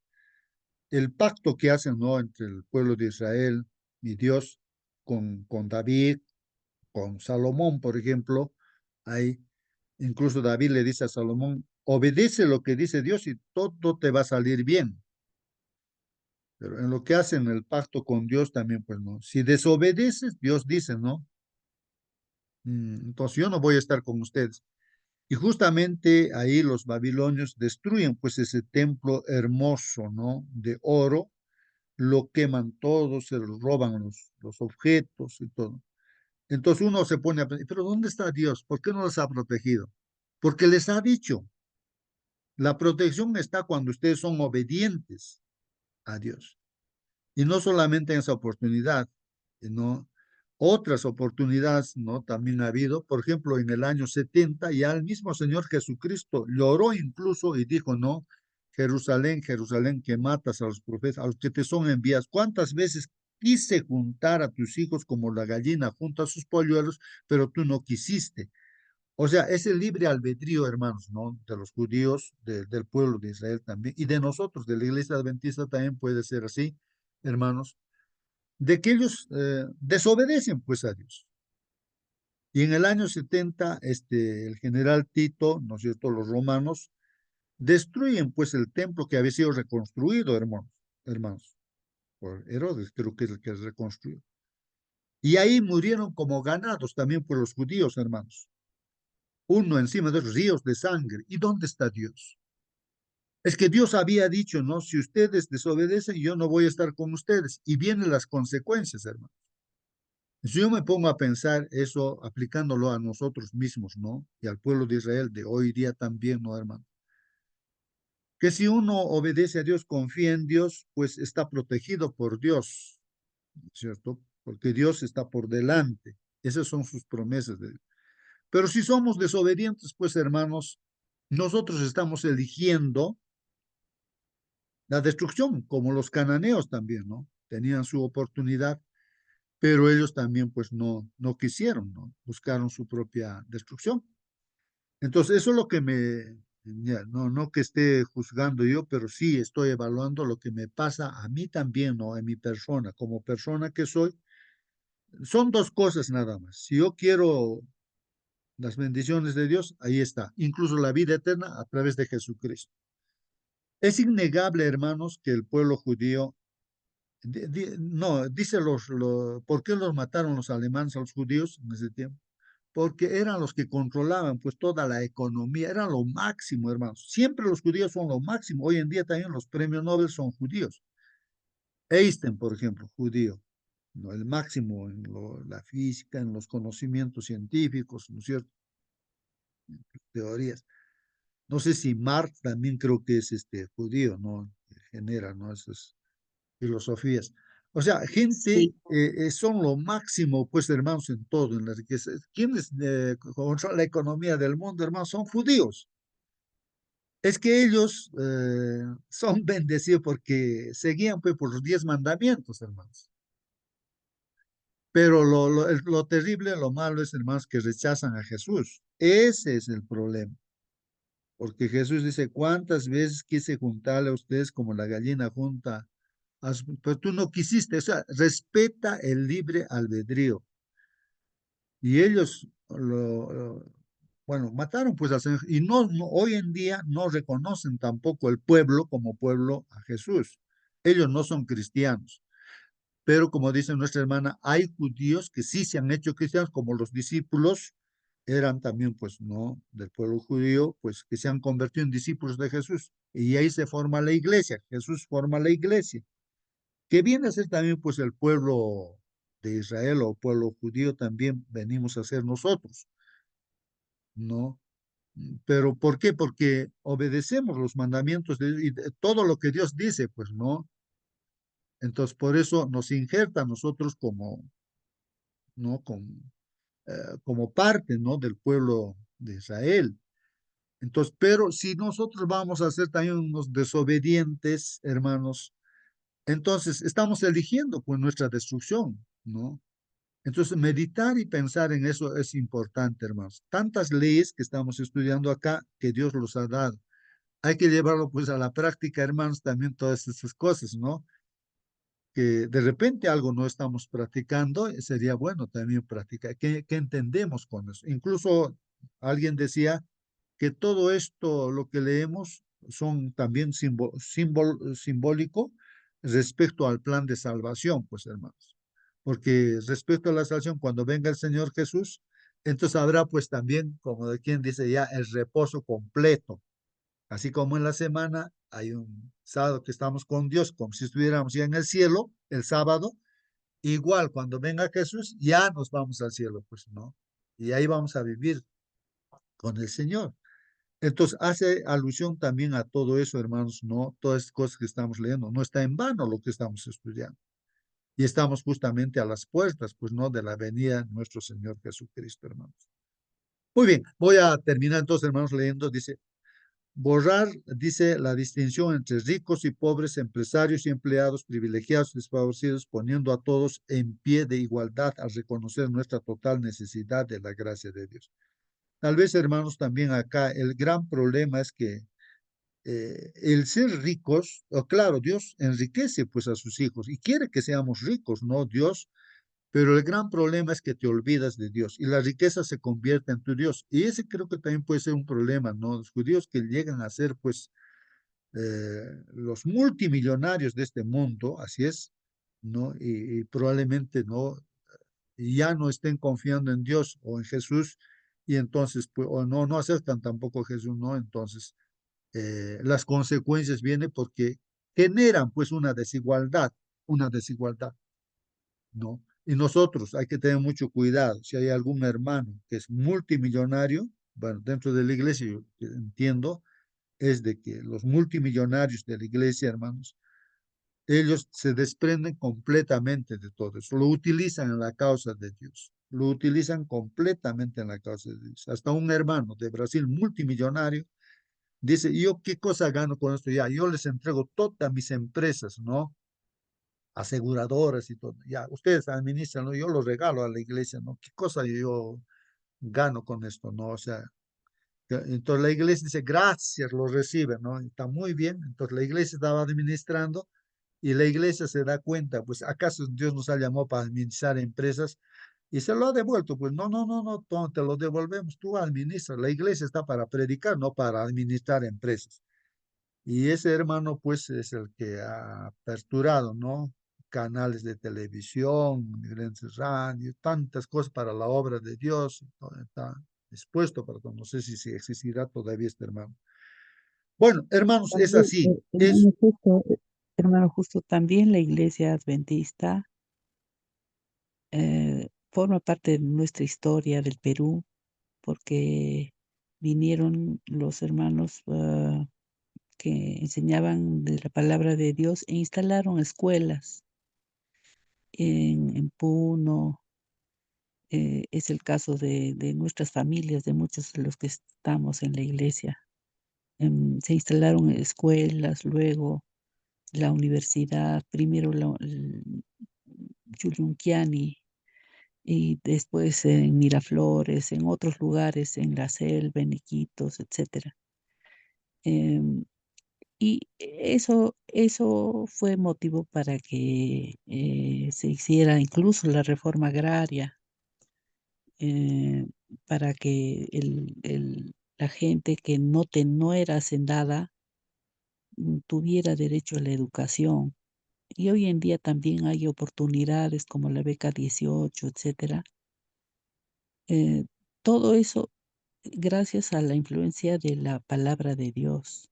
el pacto que hacen, ¿no? Entre el pueblo de Israel y Dios, con David, con Salomón, por ejemplo, hay, incluso David le dice a Salomón, obedece lo que dice Dios y todo te va a salir bien. Pero en lo que hacen el pacto con Dios también, pues no. Si desobedeces, Dios dice, ¿no? Entonces yo no voy a estar con ustedes. Y justamente ahí los babilonios destruyen pues ese templo hermoso, ¿no? De oro, lo queman todo, se lo roban los objetos y todo. Entonces uno se pone a pensar, pero ¿dónde está Dios? ¿Por qué no los ha protegido? Porque les ha dicho, la protección está cuando ustedes son obedientes a Dios. Y no solamente en esa oportunidad, sino otras oportunidades, ¿no? También ha habido, por ejemplo, en el año 70, ya el mismo Señor Jesucristo lloró incluso y dijo, no, Jerusalén, Jerusalén, que matas a los profetas, a los que te son enviados. ¿Cuántas veces quise juntar a tus hijos como la gallina junta a sus polluelos, pero tú no quisiste? O sea, es el libre albedrío, hermanos, ¿no? De los judíos, del pueblo de Israel también, y de nosotros, de la iglesia adventista también puede ser así, hermanos, de que ellos desobedecen pues a Dios. Y en el año 70, el general Tito, ¿no es cierto?, los romanos, destruyen pues el templo que había sido reconstruido, hermanos, por Herodes, creo que es el que reconstruyó. Y ahí murieron como ganados también por los judíos, hermanos. Uno encima de los ríos de sangre. ¿Y dónde está Dios? Es que Dios había dicho, ¿no? Si ustedes desobedecen, yo no voy a estar con ustedes. Y vienen las consecuencias, hermano. Si yo me pongo a pensar eso, aplicándolo a nosotros mismos, ¿no? Y al pueblo de Israel de hoy día también, ¿no, hermano? Que si uno obedece a Dios, confía en Dios, pues está protegido por Dios, ¿cierto? Porque Dios está por delante. Esas son sus promesas de Dios. Pero si somos desobedientes, pues, hermanos, nosotros estamos eligiendo la destrucción, como los cananeos también, ¿no? Tenían su oportunidad, pero ellos también, pues, no quisieron, ¿no? Buscaron su propia destrucción. Entonces, eso es lo que ya, no que esté juzgando yo, pero sí estoy evaluando lo que me pasa a mí también, ¿no? En mi persona, como persona que soy. Son dos cosas nada más. Si yo quiero las bendiciones de Dios, ahí está, incluso la vida eterna a través de Jesucristo. Es innegable, hermanos, que el pueblo judío no, dice ¿por qué los mataron los alemanes a los judíos en ese tiempo? Porque eran los que controlaban pues toda la economía, era lo máximo, hermanos. Siempre los judíos son lo máximo. Hoy en día también los premios Nobel son judíos. Einstein, por ejemplo, judío, ¿no? El máximo en la física, en los conocimientos científicos, ¿no es cierto? Teorías. No sé si Marx también creo que es judío, ¿no? Genera, ¿no? Esas filosofías. O sea, gente Sí, son lo máximo, pues, hermanos, en todo, en la riqueza. ¿Quiénes controlan la economía del mundo, hermanos? Son judíos. Es que ellos son bendecidos porque seguían, pues, por los 10 mandamientos, hermanos. Pero lo terrible, lo malo es, hermanos, que rechazan a Jesús. Ese es el problema. Porque Jesús dice, ¿cuántas veces quise juntarle a ustedes como la gallina junta? Pero tú no quisiste, o sea, respeta el libre albedrío. Y ellos bueno, mataron pues al Señor. Y hoy en día no reconocen tampoco el pueblo como pueblo a Jesús. Ellos no son cristianos. Pero como dice nuestra hermana, hay judíos que sí se han hecho cristianos, como los discípulos eran también, pues, ¿no? Del pueblo judío, pues, que se han convertido en discípulos de Jesús. Y ahí se forma la iglesia. Jesús forma la iglesia, que viene a ser también, pues, el pueblo de Israel o pueblo judío también venimos a ser nosotros, ¿no? Pero ¿por qué? Porque obedecemos los mandamientos de todo lo que Dios dice, pues, ¿no? Entonces, por eso nos injerta a nosotros como, ¿no? Como parte, ¿no? Del pueblo de Israel. Entonces, pero si nosotros vamos a ser también unos desobedientes, hermanos, entonces estamos eligiendo pues nuestra destrucción, ¿no? Entonces, meditar y pensar en eso es importante, hermanos. Tantas leyes que estamos estudiando acá que Dios los ha dado. Hay que llevarlo pues a la práctica, hermanos, también todas esas cosas, ¿no? Que de repente algo no estamos practicando, sería bueno también practicar. ¿Qué entendemos con eso? Incluso alguien decía que todo esto, lo que leemos, son también simbólico respecto al plan de salvación, pues hermanos. Porque respecto a la salvación, cuando venga el Señor Jesús, entonces habrá pues también, como de quien dice ya, el reposo completo. Así como en la semana hay un sábado que estamos con Dios, como si estuviéramos ya en el cielo, el sábado, igual cuando venga Jesús, ya nos vamos al cielo, pues, ¿no? Y ahí vamos a vivir con el Señor. Entonces, hace alusión también a todo eso, hermanos, ¿no? Todas estas cosas que estamos leyendo, no está en vano lo que estamos estudiando. Y estamos justamente a las puertas, pues, ¿no? De la venida de nuestro Señor Jesucristo, hermanos. Muy bien, voy a terminar entonces, hermanos, leyendo, dice, borrar, dice, la distinción entre ricos y pobres, empresarios y empleados, privilegiados y desfavorecidos, poniendo a todos en pie de igualdad al reconocer nuestra total necesidad de la gracia de Dios. Tal vez, hermanos, también acá el gran problema es que el ser ricos, o claro, Dios enriquece pues a sus hijos y quiere que seamos ricos, ¿no? Dios, pero el gran problema es que te olvidas de Dios y la riqueza se convierte en tu Dios. Y ese creo que también puede ser un problema, ¿no? Los judíos que llegan a ser pues los multimillonarios de este mundo, así es, ¿no? Y probablemente no, ya no estén confiando en Dios o en Jesús y entonces, pues, o no, no aceptan tampoco a Jesús, ¿no? Entonces, las consecuencias vienen porque generan pues una desigualdad, ¿no? Y nosotros hay que tener mucho cuidado. Si hay algún hermano que es multimillonario, bueno, dentro de la iglesia yo entiendo, es de que los multimillonarios de la iglesia, hermanos, ellos se desprenden completamente de todo eso, lo utilizan en la causa de Dios, lo utilizan completamente en la causa de Dios. Hasta un hermano de Brasil multimillonario dice, ¿yo qué cosa gano con esto? Ya, yo les entrego todas mis empresas, ¿no? Aseguradoras y todo. Ya, ustedes administran, ¿no? Yo los regalo a la iglesia, ¿no? ¿Qué cosa yo gano con esto, no? O sea, entonces la iglesia dice, gracias, lo recibe, ¿no? Está muy bien. Entonces la iglesia estaba administrando y la iglesia se da cuenta, pues, ¿acaso Dios nos ha llamado para administrar empresas? Y se lo ha devuelto, pues, no, no, no, no, te lo devolvemos, tú administras. La iglesia está para predicar, no para administrar empresas. Y ese hermano, pues, es el que ha aperturado, ¿no? Canales de televisión, diferentes radios, tantas cosas para la obra de Dios. ¿No? Está expuesto para todo. No sé si existirá todavía este hermano. Bueno, hermanos, es También, así. Es, hermano, justo también la iglesia adventista forma parte de nuestra historia del Perú, porque vinieron los hermanos que enseñaban de la palabra de Dios e instalaron escuelas en Puno. Es el caso de nuestras familias, de muchos de los que estamos en la iglesia. Se instalaron escuelas, luego la universidad, primero Yuyunquiani y después en Miraflores, en otros lugares, en La Selva, en Iquitos, etcétera. Em, y eso fue motivo para que se hiciera incluso la reforma agraria, eh, para que la gente que no era hacendada tuviera derecho a la educación. Y hoy en día también hay oportunidades como la beca 18, etcétera. Eh, Todo eso gracias a la influencia de la palabra de Dios.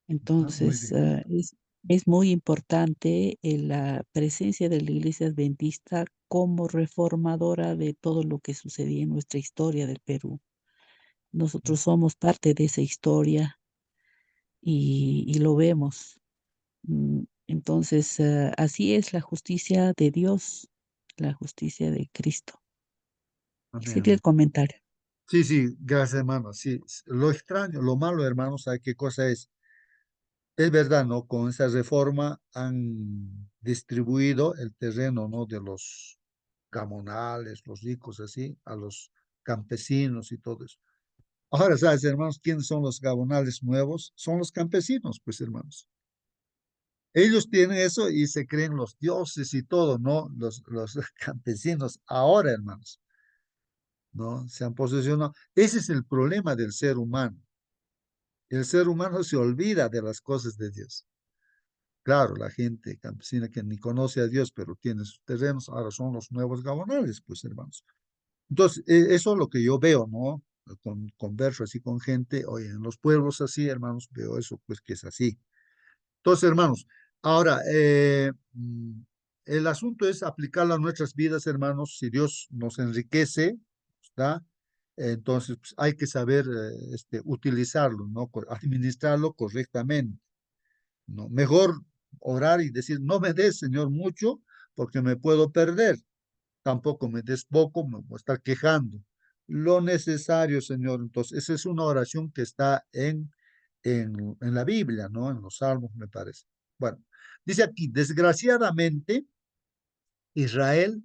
muy Entonces, bien. es muy importante la presencia de la Iglesia Adventista como reformadora de todo lo que sucedía en nuestra historia del Perú. Nosotros somos parte de esa historia y lo vemos. Entonces, así es la justicia de Dios, la justicia de Cristo. Ese Amén, sería el amén. comentario. Sí, sí, gracias, hermano. Sí, lo extraño, lo malo, hermanos, ¿sabe qué cosa es? Es verdad, ¿no? Con esa reforma han distribuido el terreno, ¿no? De los gamonales, los ricos, así, a los campesinos y todo eso. Ahora, ¿sabes, hermanos, quiénes son los gamonales nuevos? Son los campesinos, pues, hermanos. Ellos tienen eso y se creen los dioses y todo, ¿no? Los campesinos. Ahora, hermanos, ¿no? Se han posesionado. Ese es el problema del ser humano. El ser humano se olvida de las cosas de Dios. claro, la gente campesina que ni conoce a Dios, pero tiene sus terrenos, ahora son los nuevos gabonales, pues hermanos. Entonces, eso es lo que yo veo, ¿no? Converso así con gente, oye, en los pueblos así, hermanos, veo eso, pues que es así. Entonces, hermanos, ahora, el asunto es aplicarlo a nuestras vidas, hermanos. Si Dios nos enriquece, ¿está? Entonces, pues, hay que saber utilizarlo, ¿no? Administrarlo correctamente, ¿no? Mejor orar y decir, no me des, Señor, mucho, porque me puedo perder. Tampoco me des poco, me voy a estar quejando. Lo necesario, Señor. Entonces, esa es una oración que está en la Biblia, ¿no? En los Salmos, me parece. Bueno, dice aquí, desgraciadamente, Israel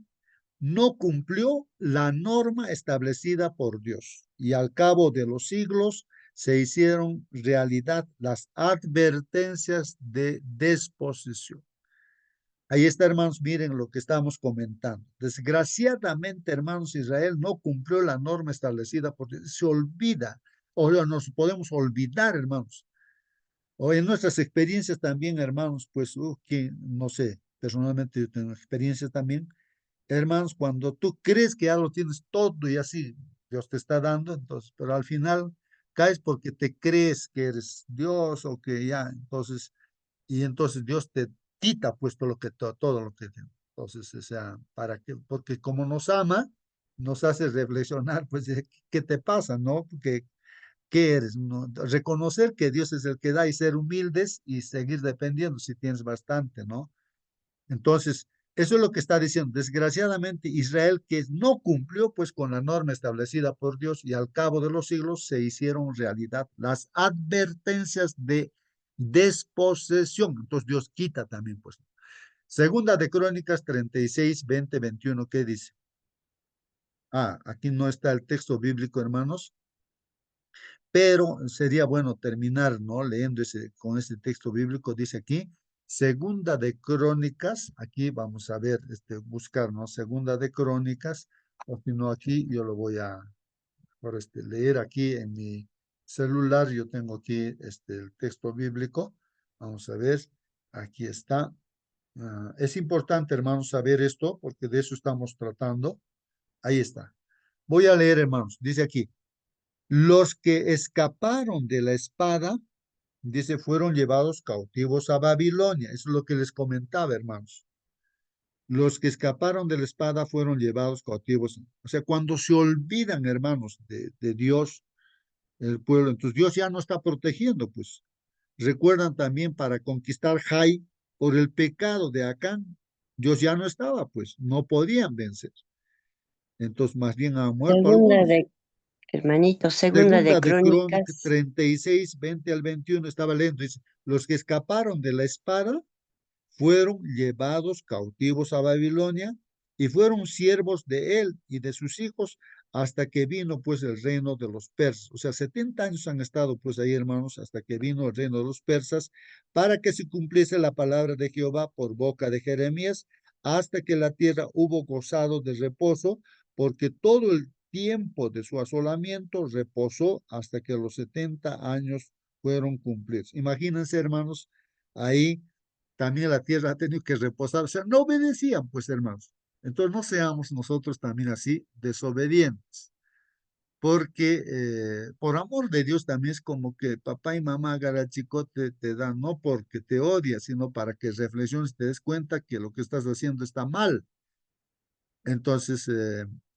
no cumplió la norma establecida por Dios y al cabo de los siglos se hicieron realidad las advertencias de disposición. Ahí está, hermanos, miren lo que estamos comentando. Desgraciadamente, hermanos, Israel no cumplió la norma establecida por Dios. Se olvida, o nos podemos olvidar, hermanos. O en nuestras experiencias también, hermanos, pues, que no sé, personalmente yo tengo experiencias también. Hermanos, cuando tú crees que ya lo tienes todo y así Dios te está dando, entonces, pero al final caes porque te crees que eres Dios o que ya, entonces y entonces Dios te quita pues todo lo que, todo lo que tiene. Entonces, o sea, ¿para qué? Porque como nos ama, nos hace reflexionar, pues, ¿qué te pasa, no? Porque, ¿qué eres? ¿No? Reconocer que Dios es el que da y ser humildes y seguir dependiendo si tienes bastante, ¿no? Entonces, eso es lo que está diciendo. Desgraciadamente, Israel que no cumplió pues con la norma establecida por Dios y al cabo de los siglos se hicieron realidad las advertencias de desposesión. Entonces Dios quita también pues. Segunda de Crónicas 36, 20, 21, ¿qué dice? Ah, aquí no está el texto bíblico, hermanos, pero sería bueno terminar, ¿no? Leyendo con ese texto bíblico, dice aquí, Segunda de Crónicas, aquí vamos a ver, buscar, ¿no? Segunda de Crónicas, o si no aquí, yo lo voy a leer aquí en mi celular, yo tengo aquí el texto bíblico, vamos a ver, aquí está. Es importante, hermanos, saber esto, porque de eso estamos tratando. Ahí está. Voy a leer, hermanos, dice aquí. Los que escaparon de la espada, dice, fueron llevados cautivos a Babilonia. Eso es lo que les comentaba, hermanos. Los que escaparon de la espada fueron llevados cautivos. O sea, cuando se olvidan, hermanos, de Dios, el pueblo, entonces Dios ya no está protegiendo, pues. Recuerdan también para conquistar Jai por el pecado de Acán. Dios ya no estaba, pues, no podían vencer. Entonces, más bien han muerto Segunda algunos. de, hermanito, segunda de Segunda de Crónicas Crónicas, 36, 20 al 21, estaba leyendo, dice, los que escaparon de la espada fueron llevados cautivos a Babilonia y fueron siervos de él y de sus hijos hasta que vino pues el reino de los persas. O sea, 70 años han estado pues ahí, hermanos, hasta que vino el reino de los persas para que se cumpliese la palabra de Jehová por boca de Jeremías, hasta que la tierra hubo gozado de reposo, porque todo el tiempo de su asolamiento reposó hasta que los 70 años fueron cumplidos. Imagínense, hermanos, ahí también la tierra ha tenido que reposar, o sea, no obedecían, pues, hermanos. Entonces, no seamos nosotros también así desobedientes, porque por amor de Dios también es como que papá y mamá garachicote te dan, no porque te odias, sino para que reflexiones, te des cuenta que lo que estás haciendo está mal. Entonces,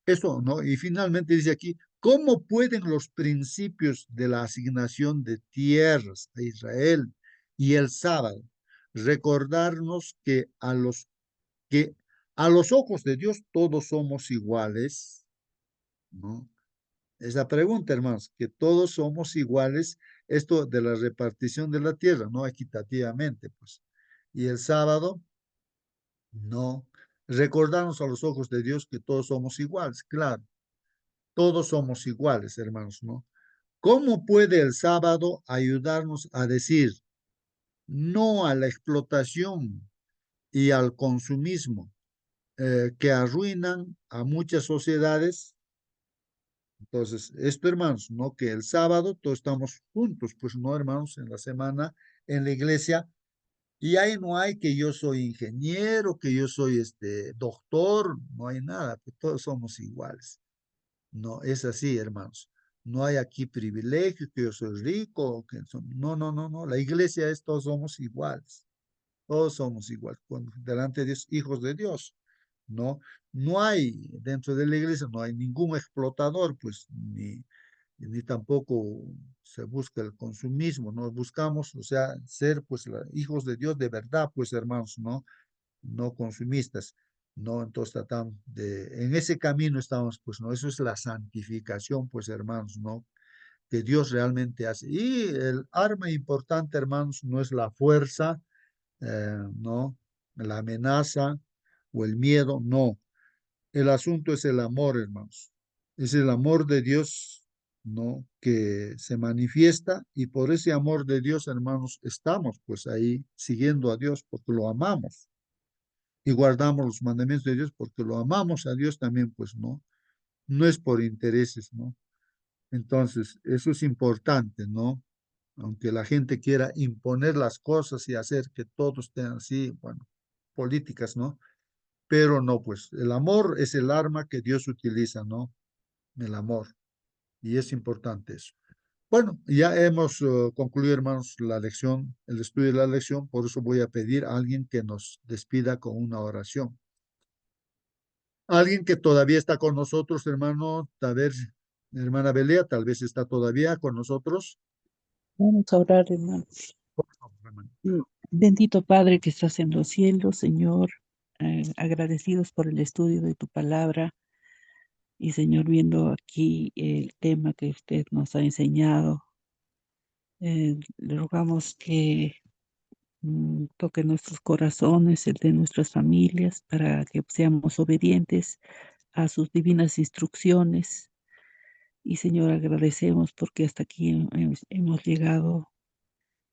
eso, ¿no? Y finalmente dice aquí, ¿cómo pueden los principios de la asignación de tierras a Israel y el sábado recordarnos que a los ojos de Dios todos somos iguales? ¿No? Esa pregunta, hermanos, que todos somos iguales, esto de la repartición de la tierra, no equitativamente, pues. Y el sábado, no. Recordarnos a los ojos de Dios que todos somos iguales, claro, todos somos iguales, hermanos, ¿no? ¿Cómo puede el sábado ayudarnos a decir no a la explotación y al consumismo que arruinan a muchas sociedades? Entonces, esto, hermanos, ¿no? Que el sábado todos estamos juntos, pues no, hermanos, en la semana, en la iglesia, Y ahí no hay que yo soy ingeniero, que yo soy doctor, no hay nada, pues todos somos iguales. No, es así, hermanos. No hay aquí privilegio, que yo soy rico, no, no, no, no. La iglesia es todos somos iguales. Todos somos iguales. Delante de Dios, hijos de Dios. No, no hay dentro de la iglesia, no hay ningún explotador, pues, ni tampoco se busca el consumismo, ¿no? Buscamos, o sea, ser, pues, hijos de Dios de verdad, pues, hermanos, ¿no? No consumistas, ¿no? Entonces tratamos en ese camino estamos, pues, ¿no? Eso es la santificación, pues, hermanos, ¿no? Que Dios realmente hace. Y el arma importante, hermanos, no es la fuerza, ¿no? La amenaza o el miedo, no. El asunto es el amor, hermanos. Es el amor de Dios, ¿no? Que se manifiesta y por ese amor de Dios, hermanos, estamos pues ahí siguiendo a Dios porque lo amamos y guardamos los mandamientos de Dios porque lo amamos a Dios también, pues no, no es por intereses, ¿no? Entonces, eso es importante, ¿no? Aunque la gente quiera imponer las cosas y hacer que todos estén así, bueno, políticas, ¿no? Pero no, pues el amor es el arma que Dios utiliza, ¿no? El amor. Y es importante eso. Bueno, ya hemos concluido, hermanos, la lección, el estudio de la lección, por eso voy a pedir a alguien que nos despida con una oración. Alguien que todavía está con nosotros, hermano, a ver, hermana Belea, tal vez está todavía con nosotros. Vamos a orar, hermano. Por favor, hermano. Bendito Padre que estás en los cielos, Señor, agradecidos por el estudio de tu palabra y, Señor, viendo aquí el tema que usted nos ha enseñado, le rogamos que toque nuestros corazones, el de nuestras familias, para que seamos obedientes a sus divinas instrucciones. Y, Señor, agradecemos porque hasta aquí hemos llegado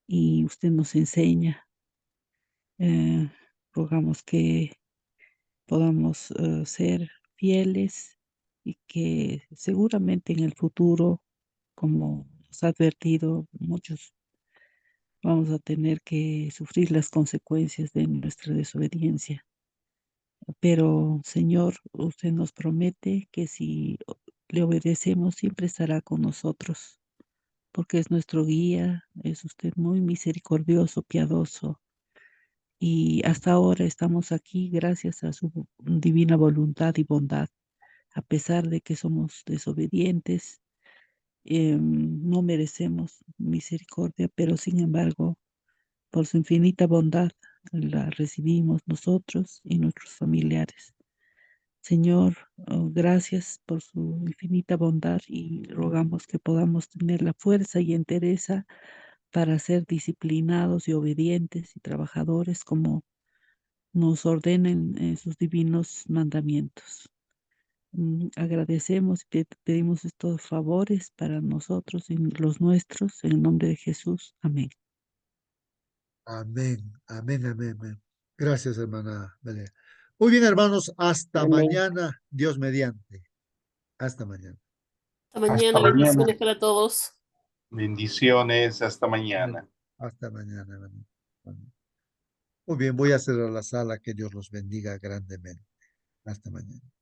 y usted nos enseña. Rogamos que podamos ser fieles y que seguramente en el futuro, como nos ha advertido, muchos vamos a tener que sufrir las consecuencias de nuestra desobediencia. Pero, Señor, usted nos promete que si le obedecemos, siempre estará con nosotros, porque es nuestro guía, es usted muy misericordioso, piadoso. Y hasta ahora estamos aquí gracias a su divina voluntad y bondad, a pesar de que somos desobedientes, no merecemos misericordia, pero sin embargo, por su infinita bondad, la recibimos nosotros y nuestros familiares. Señor, gracias por su infinita bondad y rogamos que podamos tener la fuerza y entereza para ser disciplinados y obedientes y trabajadores como nos ordenen sus divinos mandamientos. Agradecemos y pedimos estos favores para nosotros y los nuestros, en el nombre de Jesús. Amén. Amén, amén, amén, amén. Gracias, hermana Belea. Muy bien, hermanos, hasta Amén. mañana, Dios mediante. Hasta mañana. Hasta Hasta mañana, mañana. bendiciones para todos. Bendiciones. Hasta mañana. Hasta mañana, hermano. Muy bien, voy a cerrar la sala. Que Dios los bendiga grandemente. Hasta mañana.